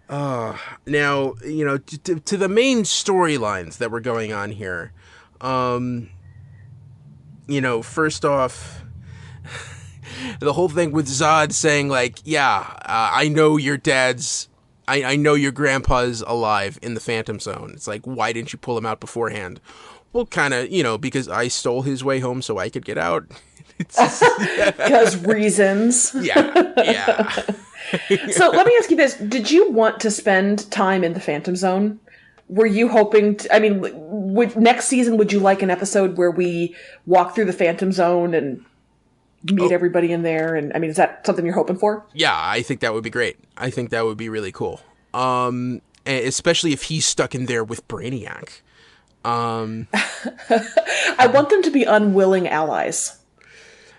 Now to the main storylines that were going on here. First off, the whole thing with Zod saying I know your dad's. I know your grandpa's alive in the Phantom Zone. It's like, why didn't you pull him out beforehand? Well, kind of, because I stole his way home so I could get out. Because reasons. Yeah. So let me ask you this. Did you want to spend time in the Phantom Zone? Were you hoping next season, would you like an episode where we walk through the Phantom Zone and meet everybody in there? And is that something you're hoping for? Yeah, I think that would be great. I think that would be really cool. Especially if he's stuck in there with Brainiac. I want them to be unwilling allies.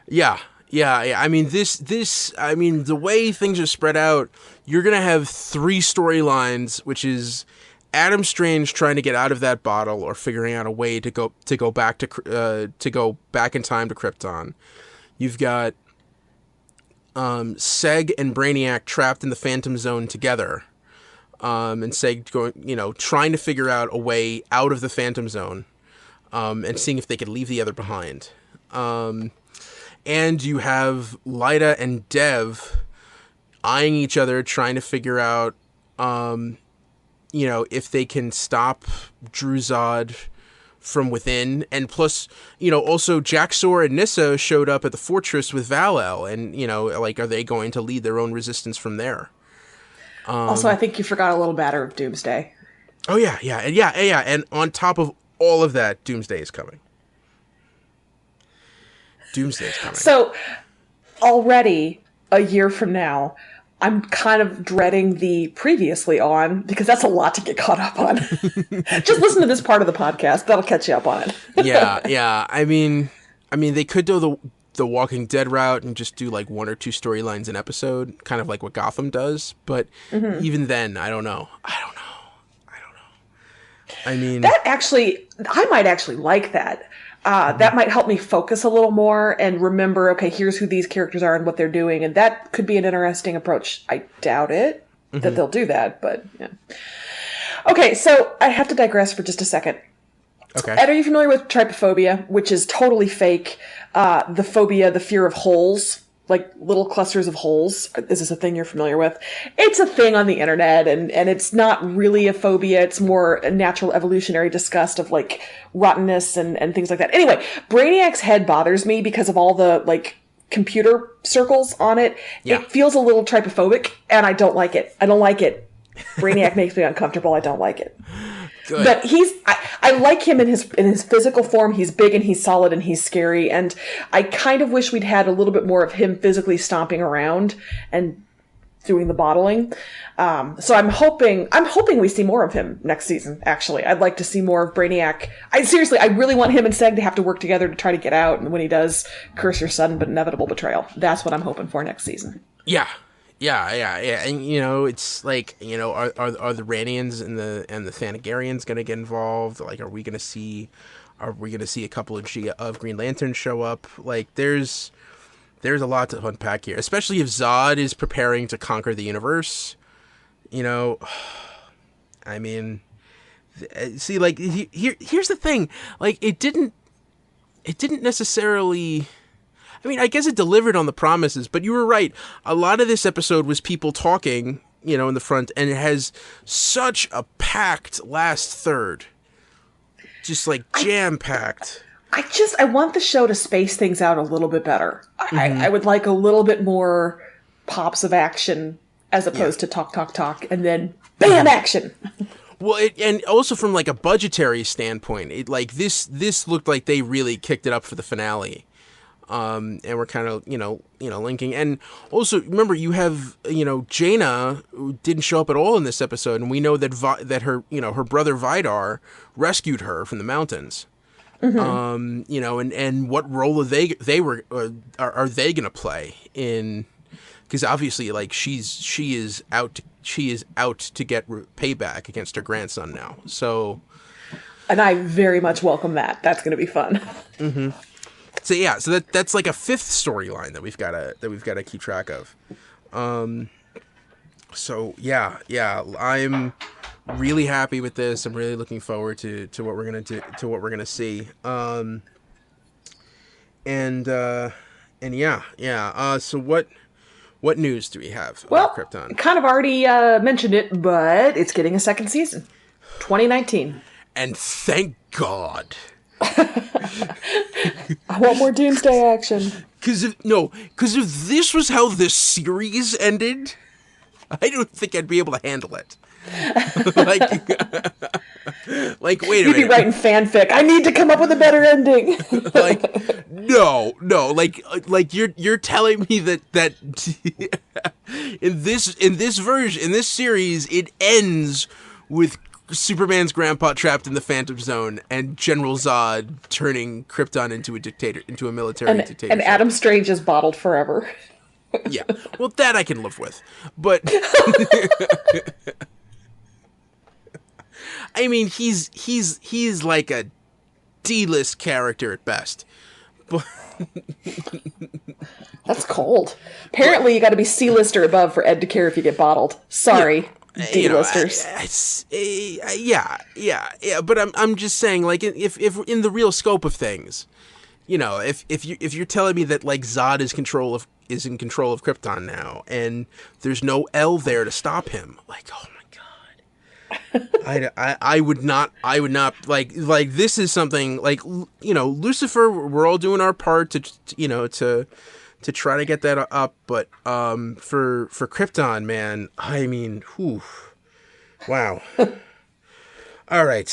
Yeah. The way things are spread out, you're going to have 3 storylines, which is Adam Strange trying to get out of that bottle or figuring out a way to go back in time to Krypton. You've got Seg and Brainiac trapped in the Phantom Zone together. And Seg going, trying to figure out a way out of the Phantom Zone, and seeing if they could leave the other behind. And you have Lyta and Dev eyeing each other, trying to figure out, if they can stop Druzad from within. And plus, also Jax-Ur and Nyssa showed up at the fortress with Val-El, and, are they going to lead their own resistance from there? Also, I think you forgot a little matter of Doomsday. Oh, yeah. And on top of all of that, Doomsday is coming. So, already, a year from now, I'm kind of dreading the previously on, because that's a lot to get caught up on. Just listen to this part of the podcast. That'll catch you up on it. Yeah. I mean, they could do the Walking Dead route and just do 1 or 2 storylines an episode, kind of like what Gotham does. But even then, I don't know. I mean, I might actually like that. That might help me focus a little more and remember, okay, here's who these characters are and what they're doing. And that could be an interesting approach. I doubt it that they'll do that, but yeah. Okay, so I have to digress for just a second. Okay. Ed, are you familiar with trypophobia, which is totally fake? The phobia, the fear of holes, like little clusters of holes. Is this a thing you're familiar with? It's a thing on the internet, and it's not really a phobia. It's more a natural evolutionary disgust of rottenness and things like that. Anyway, Brainiac's head bothers me because of all the computer circles on it. Yeah. It feels a little trypophobic, and I don't like it. Brainiac makes me uncomfortable. I don't like it. Good. But I like him in his physical form. He's big and he's solid and he's scary. And I kind of wish we'd had a little bit more of him physically stomping around and doing the bottling. So I'm hoping we see more of him next season. Actually, I'd like to see more of Brainiac. I really want him and Seg to have to work together to try to get out. And when he does, curse your sudden but inevitable betrayal. That's what I'm hoping for next season. Yeah. And it's are the Ranians and the Thanagarians going to get involved? Are we going to see a couple of Green Lanterns show up? There's a lot to unpack here, especially if Zod is preparing to conquer the universe. I mean, see, here's the thing. It didn't necessarily. I mean, I guess it delivered on the promises, but you were right. A lot of this episode was people talking, in the front, and it has such a packed last third. Just jam-packed. I want the show to space things out a little bit better. I would like a little bit more pops of action as opposed to talk, and then bam, action. Well, and also from a budgetary standpoint, this looked like they really kicked it up for the finale. And we're kind of, linking. And also, remember, you have, Jaina, who didn't show up at all in this episode, and we know that that her, her brother Vidar rescued her from the mountains. Mm-hmm. And what role are they going to play in? Because obviously, like, she is out to get payback against her grandson now. So, and I very much welcome that. That's going to be fun. Mm-hmm. So yeah, so that's like a fifth storyline that we've got to keep track of. So yeah, I'm really happy with this. I'm really looking forward to what we're gonna do, to what we're gonna see. So what news do we have about Krypton? Kind of already mentioned it, but it's getting a second season, 2019. And thank God. I want more Doomsday action. Because if this was how this series ended, I don't think I'd be able to handle it. Like, wait a minute. You'd be writing fanfic. I need to come up with a better ending. No. Like you're telling me that in this series, it ends with Superman's grandpa trapped in the Phantom Zone and General Zod turning Krypton into a military dictatorship. And Adam Strange is bottled forever. Yeah. Well, that I can live with. But I mean, he's like a D-list character at best. But that's cold. Apparently, you got to be C-list or above for Ed to care if you get bottled. Sorry. Yeah. D-listers. Yeah. But I'm just saying, like, if in the real scope of things, if you're telling me that, like, Zod is in control of Krypton now, and there's no L there to stop him, like, oh my God, I would not like this is something like, Lucifer, we're all doing our part to try to get that up, but for Krypton, man, I mean, whew, wow. All right.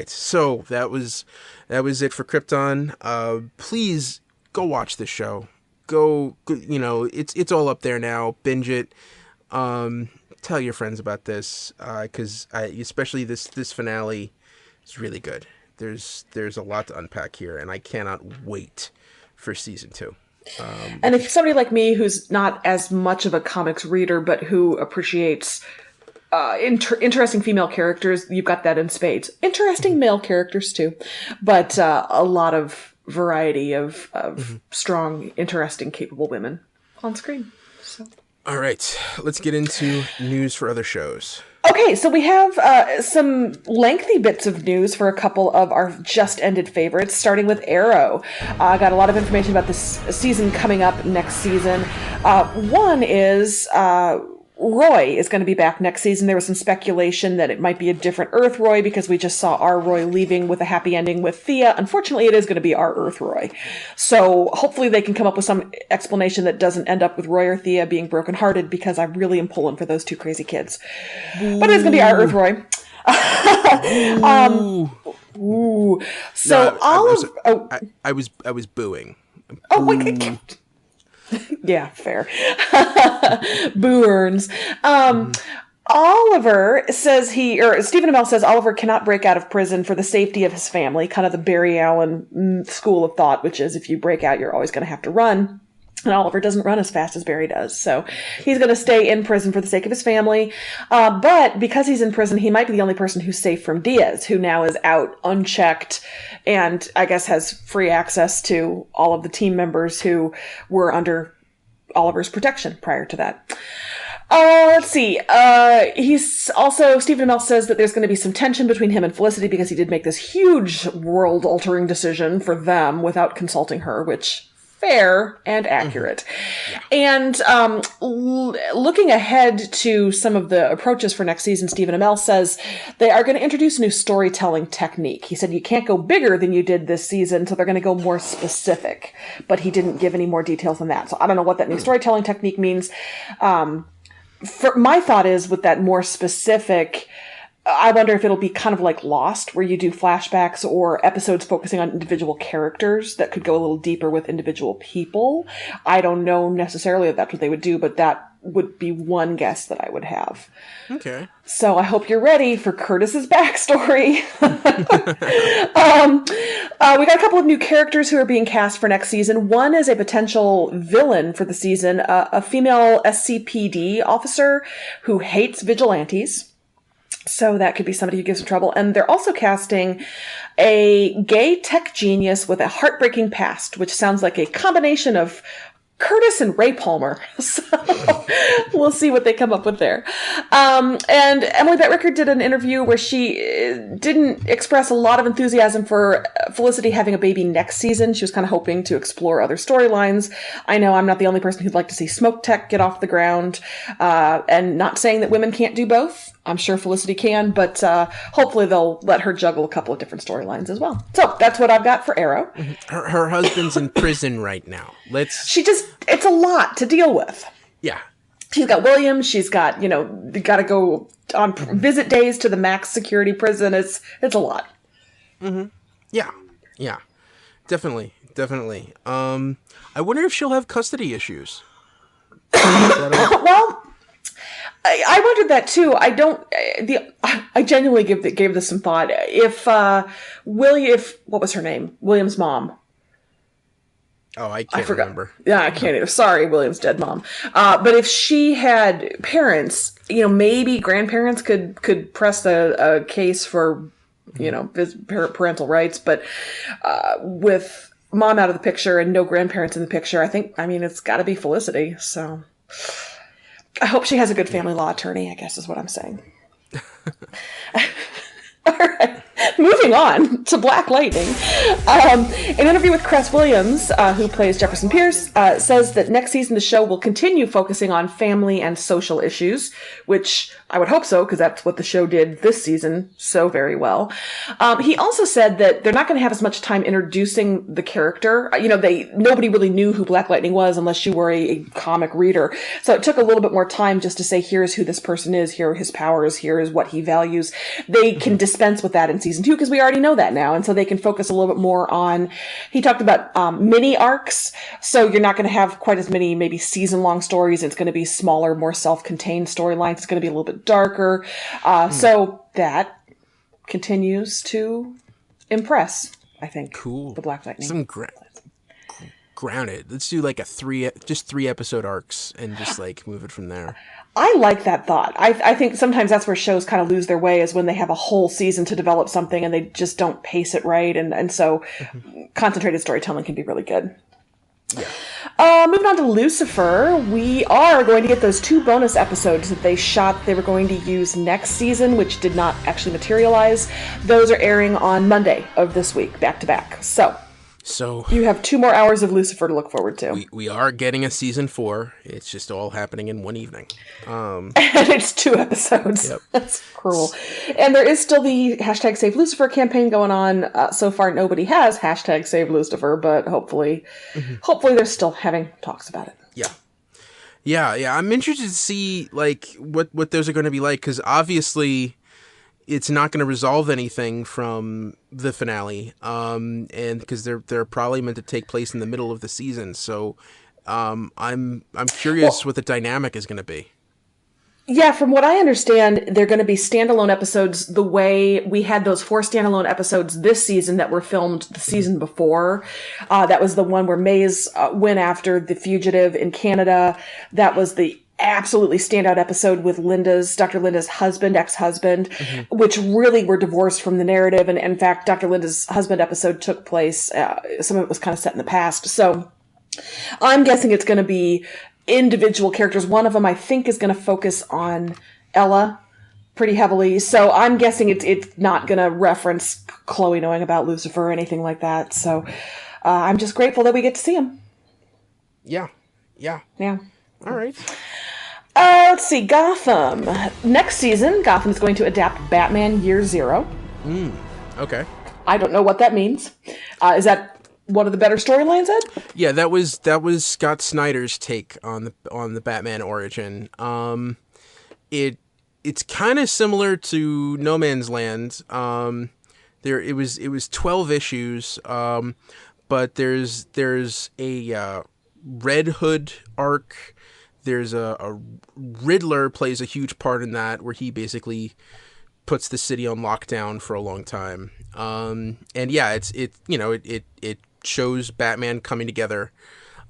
So that was it for Krypton. Please go watch this show. Go, it's all up there now. Binge it. Tell your friends about this, because especially this finale is really good. There's a lot to unpack here, and I cannot wait for season 2. And if somebody like me who's not as much of a comics reader, but who appreciates interesting female characters, you've got that in spades. Interesting male characters too, but a lot of variety of strong, interesting, capable women on screen. So. All right, let's get into news for other shows. Okay, so we have some lengthy bits of news for a couple of our just-ended favorites, starting with Arrow. I got a lot of information about this season coming up next season. One is Roy is going to be back next season. There was some speculation that it might be a different Earth Roy because we just saw our Roy leaving with a happy ending with Thea. Unfortunately, it is going to be our Earth Roy. So hopefully they can come up with some explanation that doesn't end up with Roy or Thea being brokenhearted, because I really am pulling for those two crazy kids. But it is going to be our Earth Roy. So no, I was booing. Oh, wait. Yeah, fair. Boo earns. Oliver says Stephen Amell says Oliver cannot break out of prison for the safety of his family, kind of the Barry Allen school of thought, which is if you break out, you're always going to have to run. And Oliver doesn't run as fast as Barry does. So he's going to stay in prison for the sake of his family. But because he's in prison, he might be the only person who's safe from Diaz, who now is out unchecked and I guess has free access to all of the team members who were under Oliver's protection prior to that. Let's see. He's also, Stephen Amell says that there's going to be some tension between him and Felicity because he did make this huge world-altering decision for them without consulting her, which... fair and accurate. And looking ahead to some of the approaches for next season, Stephen Amell says they are going to introduce a new storytelling technique. He said you can't go bigger than you did this season, so they're going to go more specific. But he didn't give any more details than that. So I don't know what that new storytelling technique means. My thought is with that more specific, I wonder if it'll be kind of like Lost, where you do flashbacks or episodes focusing on individual characters that could go a little deeper with individual people. I don't know necessarily if that's what they would do, but that would be one guess that I would have. Okay. So I hope you're ready for Curtis's backstory. We got a couple of new characters who are being cast for next season. One is a potential villain for the season, a female SCPD officer who hates vigilantes. So that could be somebody who gives some trouble. And they're also casting a gay tech genius with a heartbreaking past, which sounds like a combination of Curtis and Ray Palmer. So we'll see what they come up with there. And Emily Betricker did an interview where she didn't express a lot of enthusiasm for Felicity having a baby next season. She was kind of hoping to explore other storylines. I know I'm not the only person who'd like to see smoke tech get off the ground, and not saying that women can't do both. I'm sure Felicity can, but hopefully they'll let her juggle a couple of different storylines as well. So that's what I've got for Arrow. Her husband's in prison right now. It's a lot to deal with. Yeah. She's got William. She's got, got to go on visit days to the max security prison. It's a lot. Mm-hmm. Yeah. Definitely. I wonder if she'll have custody issues. Well, I wondered that too. I genuinely gave this some thought. If what was her name? William's mom. Oh, I can't remember. Yeah, I can't either. Sorry, William's dead mom. But if she had parents, maybe grandparents could press a case for, parental rights. But with mom out of the picture and no grandparents in the picture, it's got to be Felicity. So I hope she has a good family law attorney, I guess is what I'm saying. All right. Moving on to Black Lightning. An interview with Cress Williams, who plays Jefferson Pierce, says that next season the show will continue focusing on family and social issues, which I would hope so, because that's what the show did this season so very well. He also said that they're not going to have as much time introducing the character. Nobody really knew who Black Lightning was unless you were a comic reader. So it took a little bit more time just to say, here's who this person is, here are his powers, here is what he values. They can dispense with that in season 2 because we already know that now. And so they can focus a little bit more on, he talked about mini arcs. So you're not going to have quite as many maybe season-long stories. It's going to be smaller, more self-contained storylines. It's going to be a little bit darker. So that continues to impress, I think. Cool. The Black Lightning. Some grounded. Let's do like three episode arcs and just move it from there. I like that thought. I think sometimes that's where shows kind of lose their way, is when they have a whole season to develop something and they just don't pace it right. And so concentrated storytelling can be really good. Yeah. Moving on to Lucifer, we are going to get those 2 bonus episodes that they shot. They were going to use next season, which did not actually materialize. Those are airing on Monday of this week, back to back. So you have 2 more hours of Lucifer to look forward to. We are getting a season 4. It's just all happening in one evening. And it's 2 episodes. Yep. That's cruel. And there is still the hashtag Save Lucifer campaign going on. So far, nobody has hashtag Save Lucifer, but hopefully they're still having talks about it. Yeah. I'm interested to see what those are going to be like, because obviously it's not going to resolve anything from the finale, and because they're probably meant to take place in the middle of the season. So I'm curious what the dynamic is going to be. Yeah, from what I understand, they're going to be standalone episodes the way we had those 4 standalone episodes this season that were filmed the season before. That was the one where Maze went after the fugitive in Canada. That was the absolutely standout episode with Dr. Linda's ex-husband, which really were divorced from the narrative. And in fact, Dr. Linda's husband episode took place, some of it was kind of set in the past. So I'm guessing it's going to be individual characters. One of them, I think, is going to focus on Ella pretty heavily. So I'm guessing it's not going to reference Chloe knowing about Lucifer or anything like that. So I'm just grateful that we get to see him. Yeah. All right. Let's see, Gotham. Next season, Gotham is going to adapt Batman Year Zero. Okay. I don't know what that means. Is that one of the better storylines, Ed? Yeah, that was Scott Snyder's take on the Batman origin. It it's kind of similar to No Man's Land. It was 12 issues, but there's a Red Hood arc. There's a Riddler plays a huge part in that, where he basically puts the city on lockdown for a long time. And yeah, it shows Batman coming together,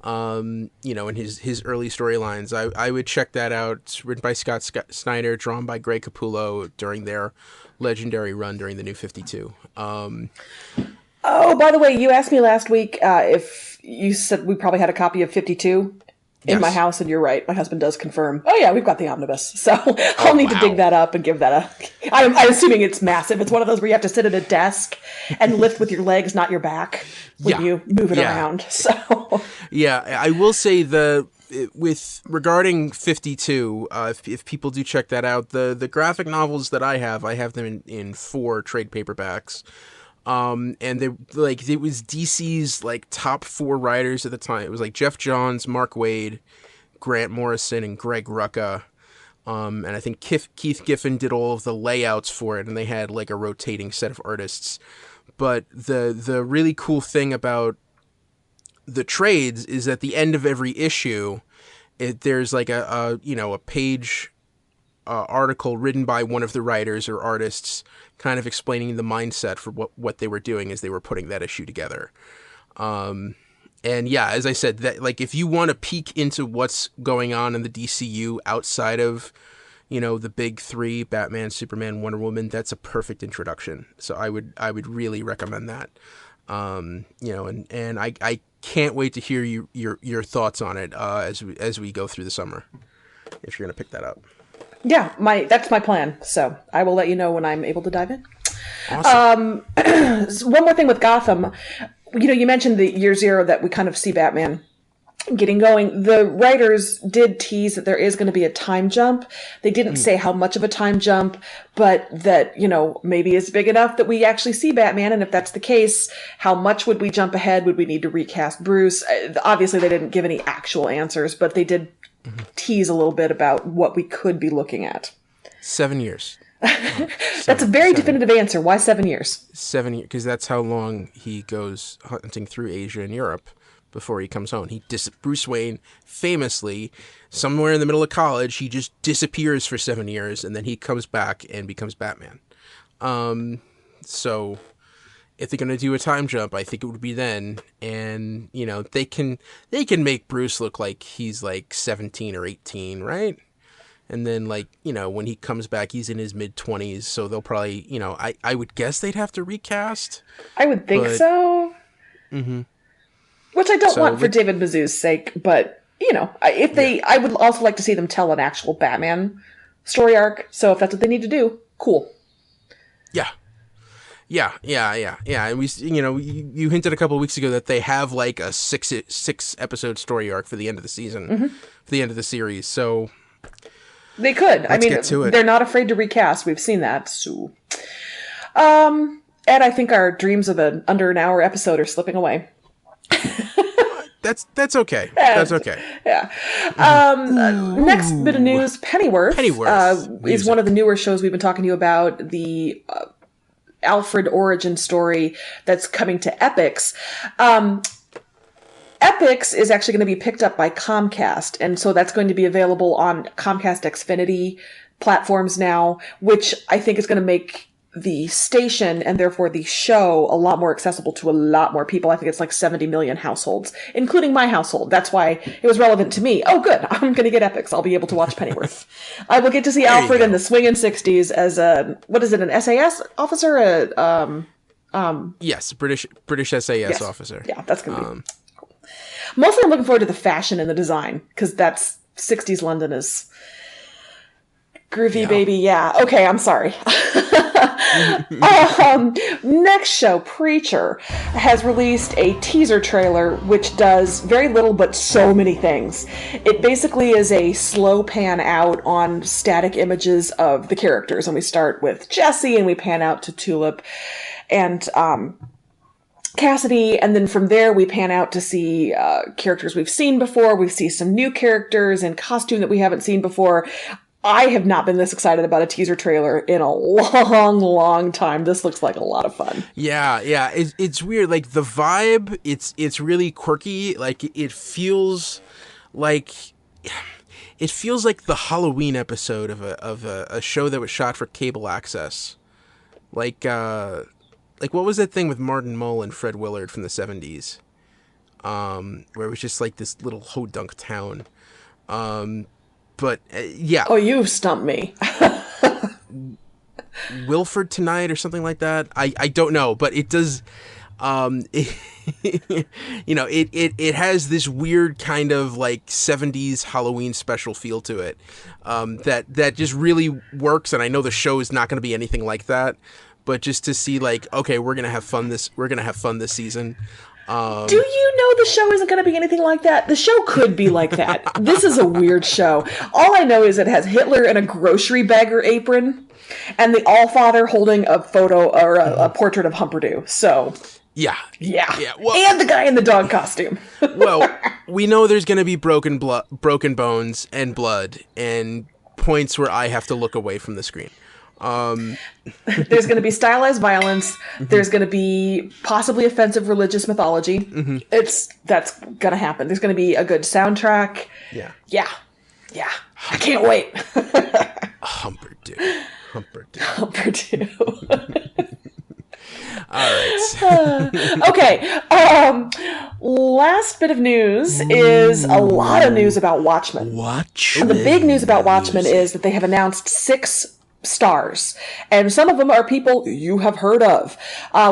in his early storylines. I would check that out. It's written by Scott Snyder, drawn by Greg Capullo during their legendary run during the New 52. Oh, by the way, you asked me last week if you said we probably had a copy of 52 in my house, and you're right. My husband does confirm. Oh yeah, we've got the omnibus. So I'll need to dig that up and give that I'm assuming it's massive. It's one of those where you have to sit at a desk and lift with your legs, not your back, when you move it around. So yeah, I will say regarding 52, if people do check that out, the graphic novels that I have them in 4 trade paperbacks. And it was DC's like top 4 writers at the time. It was like Jeff Johns, Mark Waid, Grant Morrison, and Greg Rucka. And I think Keith Giffen did all of the layouts for it, and they had like a rotating set of artists. But the really cool thing about the trades is at the end of every issue, there's like a page article written by one of the writers or artists, kind of explaining the mindset for what they were doing as they were putting that issue together. And yeah, as I said, that like if you want to peek into what's going on in the DCU outside of, the big 3, Batman, Superman, Wonder Woman, that's a perfect introduction. So I would really recommend that. And I can't wait to hear your thoughts on it as we go through the summer, if you're going to pick that up. Yeah, that's my plan. So I will let you know when I'm able to dive in. Awesome. One more thing with Gotham. You mentioned the year 0 that we kind of see Batman getting going. The writers did tease that there is going to be a time jump. They didn't say how much of a time jump, but that, maybe it's big enough that we actually see Batman. And if that's the case, how much would we jump ahead? Would we need to recast Bruce? Obviously, they didn't give any actual answers, but they did tease a little bit about what we could be looking at. 7 years. That's a very definitive answer. Why 7 years? 7 years, because that's how long he goes hunting through Asia and Europe before he comes home. Bruce Wayne, famously, somewhere in the middle of college, he just disappears for 7 years, and then he comes back and becomes Batman. So if they're going to do a time jump, I think it would be then. And, they can make Bruce look like he's like 17 or 18, right? And then when he comes back, he's in his mid-20s. So they'll probably, I would guess they'd have to recast. I would think so. Mm-hmm. Which I don't want for David Mizzou's sake, but, I would also like to see them tell an actual Batman story arc. So if that's what they need to do, cool. Yeah. And we, you hinted a couple of weeks ago that they have like a six episode story arc for the end of the season, for the end of the series. So they could. Get to it. They're not afraid to recast. We've seen that. So, Ed, I think our dreams of under an hour episode are slipping away. That's okay. That's okay. Yeah. Next bit of news: Pennyworth is one of the newer shows we've been talking to you about. The Alfred origin story that's coming to Epix. Epix is actually going to be picked up by Comcast, and so that's going to be available on Comcast Xfinity platforms now, which I think is going to make the station and therefore the show a lot more accessible to a lot more people. I think it's like 70 million households, including my household. That's why it was relevant to me. Oh, good. I'm going to get Epix. I'll be able to watch Pennyworth. I will get to see Alfred in the swinging 60s as an SAS officer? Yes, British SAS officer. Yeah, that's going to be cool. Mostly I'm looking forward to the fashion and the design, because that's 60s London is groovy, baby. Yeah. Okay, I'm sorry. Next show, Preacher, has released a teaser trailer which does very little but so many things. It basically is a slow pan out on static images of the characters, and we start with Jesse and we pan out to Tulip and Cassidy, and then from there we pan out to see characters we've seen before. We see some new characters in costume that we haven't seen before. I have not been this excited about a teaser trailer in a long, long time. This looks like a lot of fun. Yeah. It's weird. Like the vibe, it's really quirky. Like it feels like the Halloween episode of a show that was shot for cable access. Like what was that thing with Martin Mull and Fred Willard from the 70s? Where it was just like this little hodunk town. But yeah. Oh, you've stumped me. Wilford Tonight or something like that. I don't know, but it does. It has this weird kind of like 70s Halloween special feel to it. That just really works. And I know the show is not going to be anything like that, but just to see like, okay, we're going to have fun this season. Do you know the show isn't going to be anything like that? The show could be like that. This is a weird show. All I know is it has Hitler in a grocery bagger apron and the Allfather holding a photo or a portrait of Humperdoo. So, yeah. Well, and the guy in the dog costume. Well, we know there's going to be broken bones and blood and points where I have to look away from the screen. There's going to be stylized violence. There's going to be possibly offensive religious mythology. That's going to happen. There's going to be a good soundtrack. Yeah. I can't wait. Humperdoo. All right. Okay. Last bit of news is a lot of news about Watchmen. The big news about Watchmen is that they have announced 6 stars, and some of them are people you have heard of.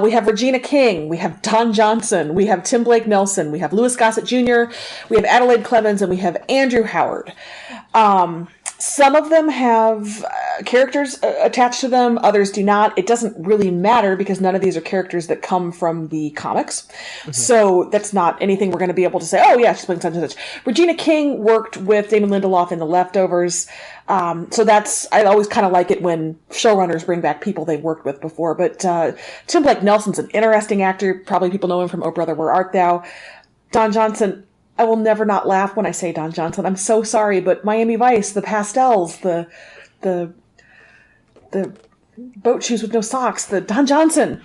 We have Regina King, we have Don Johnson, we have Tim Blake Nelson, we have Louis Gossett Jr., we have Adelaide Clemens, and we have Andrew Howard. Some of them have characters attached to them, others do not. It doesn't really matter because none of these are characters that come from the comics. So that's not anything we're going to be able to say, oh yeah, she's playing such and such. Regina King worked with Damon Lindelof in The Leftovers. So I always kind of like it when showrunners bring back people they've worked with before. But Tim Blake Nelson's an interesting actor. Probably people know him from Oh Brother, Where Art Thou? Don Johnson, I will never not laugh when I say Don Johnson. I'm so sorry, but Miami Vice, the pastels, the boat shoes with no socks, the Don Johnson.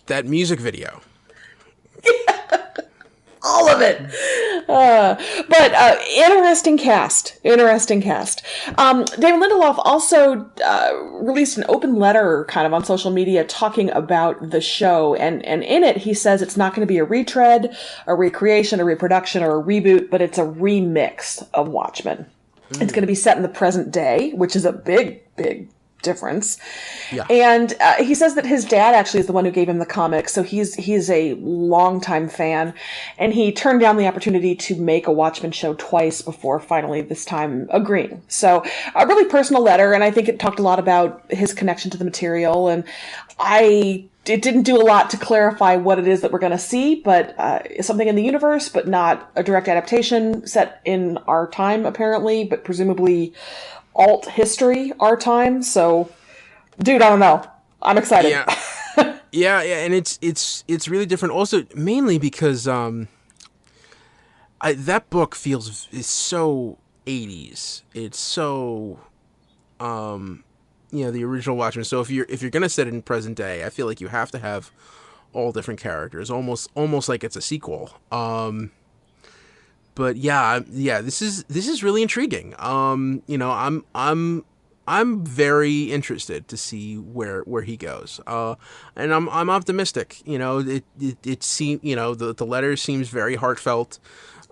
that music video. All of it. But interesting cast. David Lindelof also released an open letter kind of on social media talking about the show. And in it, he says it's not going to be a retread, a recreation, a reproduction, or a reboot, but it's a remix of Watchmen. It's going to be set in the present day, which is a big difference. Yeah. And he says that his dad actually is the one who gave him the comic, so he's a longtime fan, and he turned down the opportunity to make a Watchmen show twice before finally this time agreeing. So a really personal letter, and I think it talked a lot about his connection to the material, and it didn't do a lot to clarify what it is that we're going to see, but something in the universe, but not a direct adaptation set in our time apparently, but presumably alt history our time. So dude, I don't know, I'm excited. Yeah, and it's really different also, mainly because that book is so 80s. It's so the original Watchmen. So if you're gonna set it in present day, I feel like you have to have all different characters, almost like it's a sequel. But this is really intriguing. I'm very interested to see where he goes. And I'm optimistic. It seems, the letter seems very heartfelt.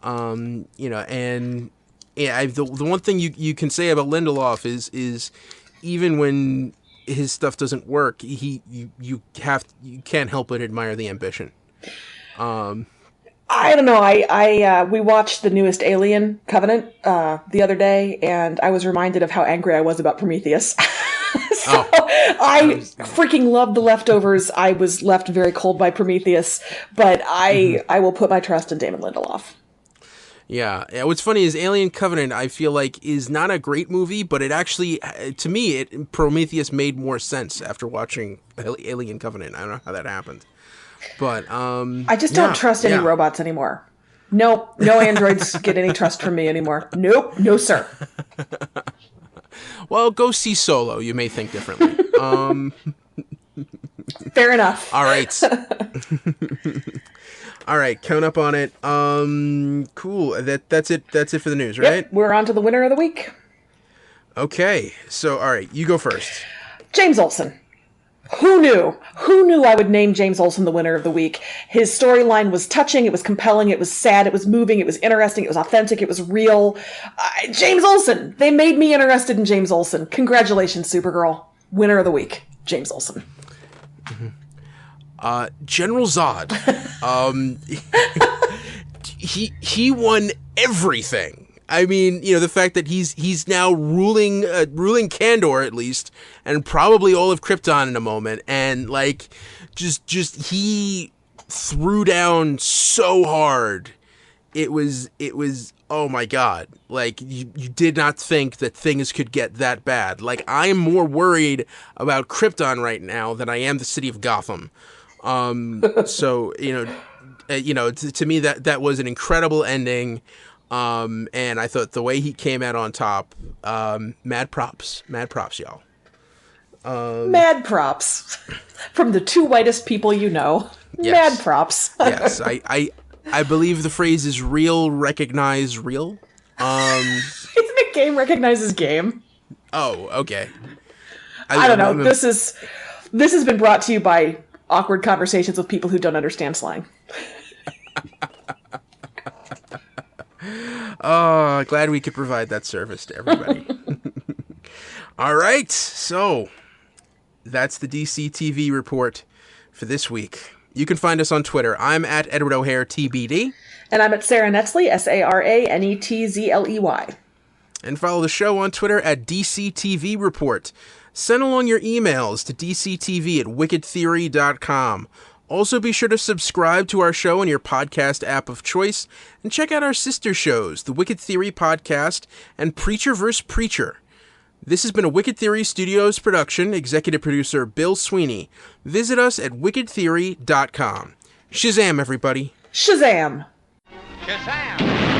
And the one thing you can say about Lindelof is even when his stuff doesn't work, you can't help but admire the ambition. I don't know. We watched the newest Alien Covenant the other day, and I was reminded of how angry I was about Prometheus. I freaking loved The Leftovers. I was left very cold by Prometheus, but I will put my trust in Damon Lindelof. Yeah. What's funny is Alien Covenant, I feel like, is not a great movie, but it actually, to me, Prometheus made more sense after watching Alien Covenant. I don't know how that happened. But I just don't trust any robots anymore. Nope, no androids get any trust from me anymore. Nope, no sir. Well, go see Solo. You may think differently. Fair enough. All right. All right, count up on it. Cool. That's it. That's it for the news, right? Yep, we're on to the winner of the week. Okay. So, all right, you go first. James Olsen. Who knew? Who knew I would name James Olsen the winner of the week? His storyline was touching, it was compelling, it was sad, it was moving, it was interesting, it was authentic, it was real. James Olsen! They made me interested in James Olsen. Congratulations, Supergirl. Winner of the week, James Olsen. General Zod. He won everything. I mean, you know, the fact that he's now ruling Kandor at least, and probably all of Krypton in a moment, and like just he threw down so hard. It was oh my god. Like you did not think that things could get that bad. Like I'm more worried about Krypton right now than I am the city of Gotham. So, you know, to me that was an incredible ending. And I thought the way he came out on top, mad props, y'all. Mad props from the two whitest people you know. Yes. Mad props. Yes, I believe the phrase is real, recognize real. Isn't it game recognizes game? Oh, okay. I don't know. This has been brought to you by awkward conversations with people who don't understand slang. Oh, glad we could provide that service to everybody. All right, so that's the DC TV report for this week. You can find us on Twitter. I'm at Edward O'Hare TBD. And I'm at Sara Netzley, SaraNetzley. And follow the show on Twitter at DCTV Report. Send along your emails to dctv@wickedtheory.com. Also, be sure to subscribe to our show in your podcast app of choice, and check out our sister shows, the Wicked Theory Podcast and Preacher vs. Preacher. This has been a Wicked Theory Studios production, executive producer Bill Sweeney. Visit us at wickedtheory.com. Shazam, everybody. Shazam! Shazam!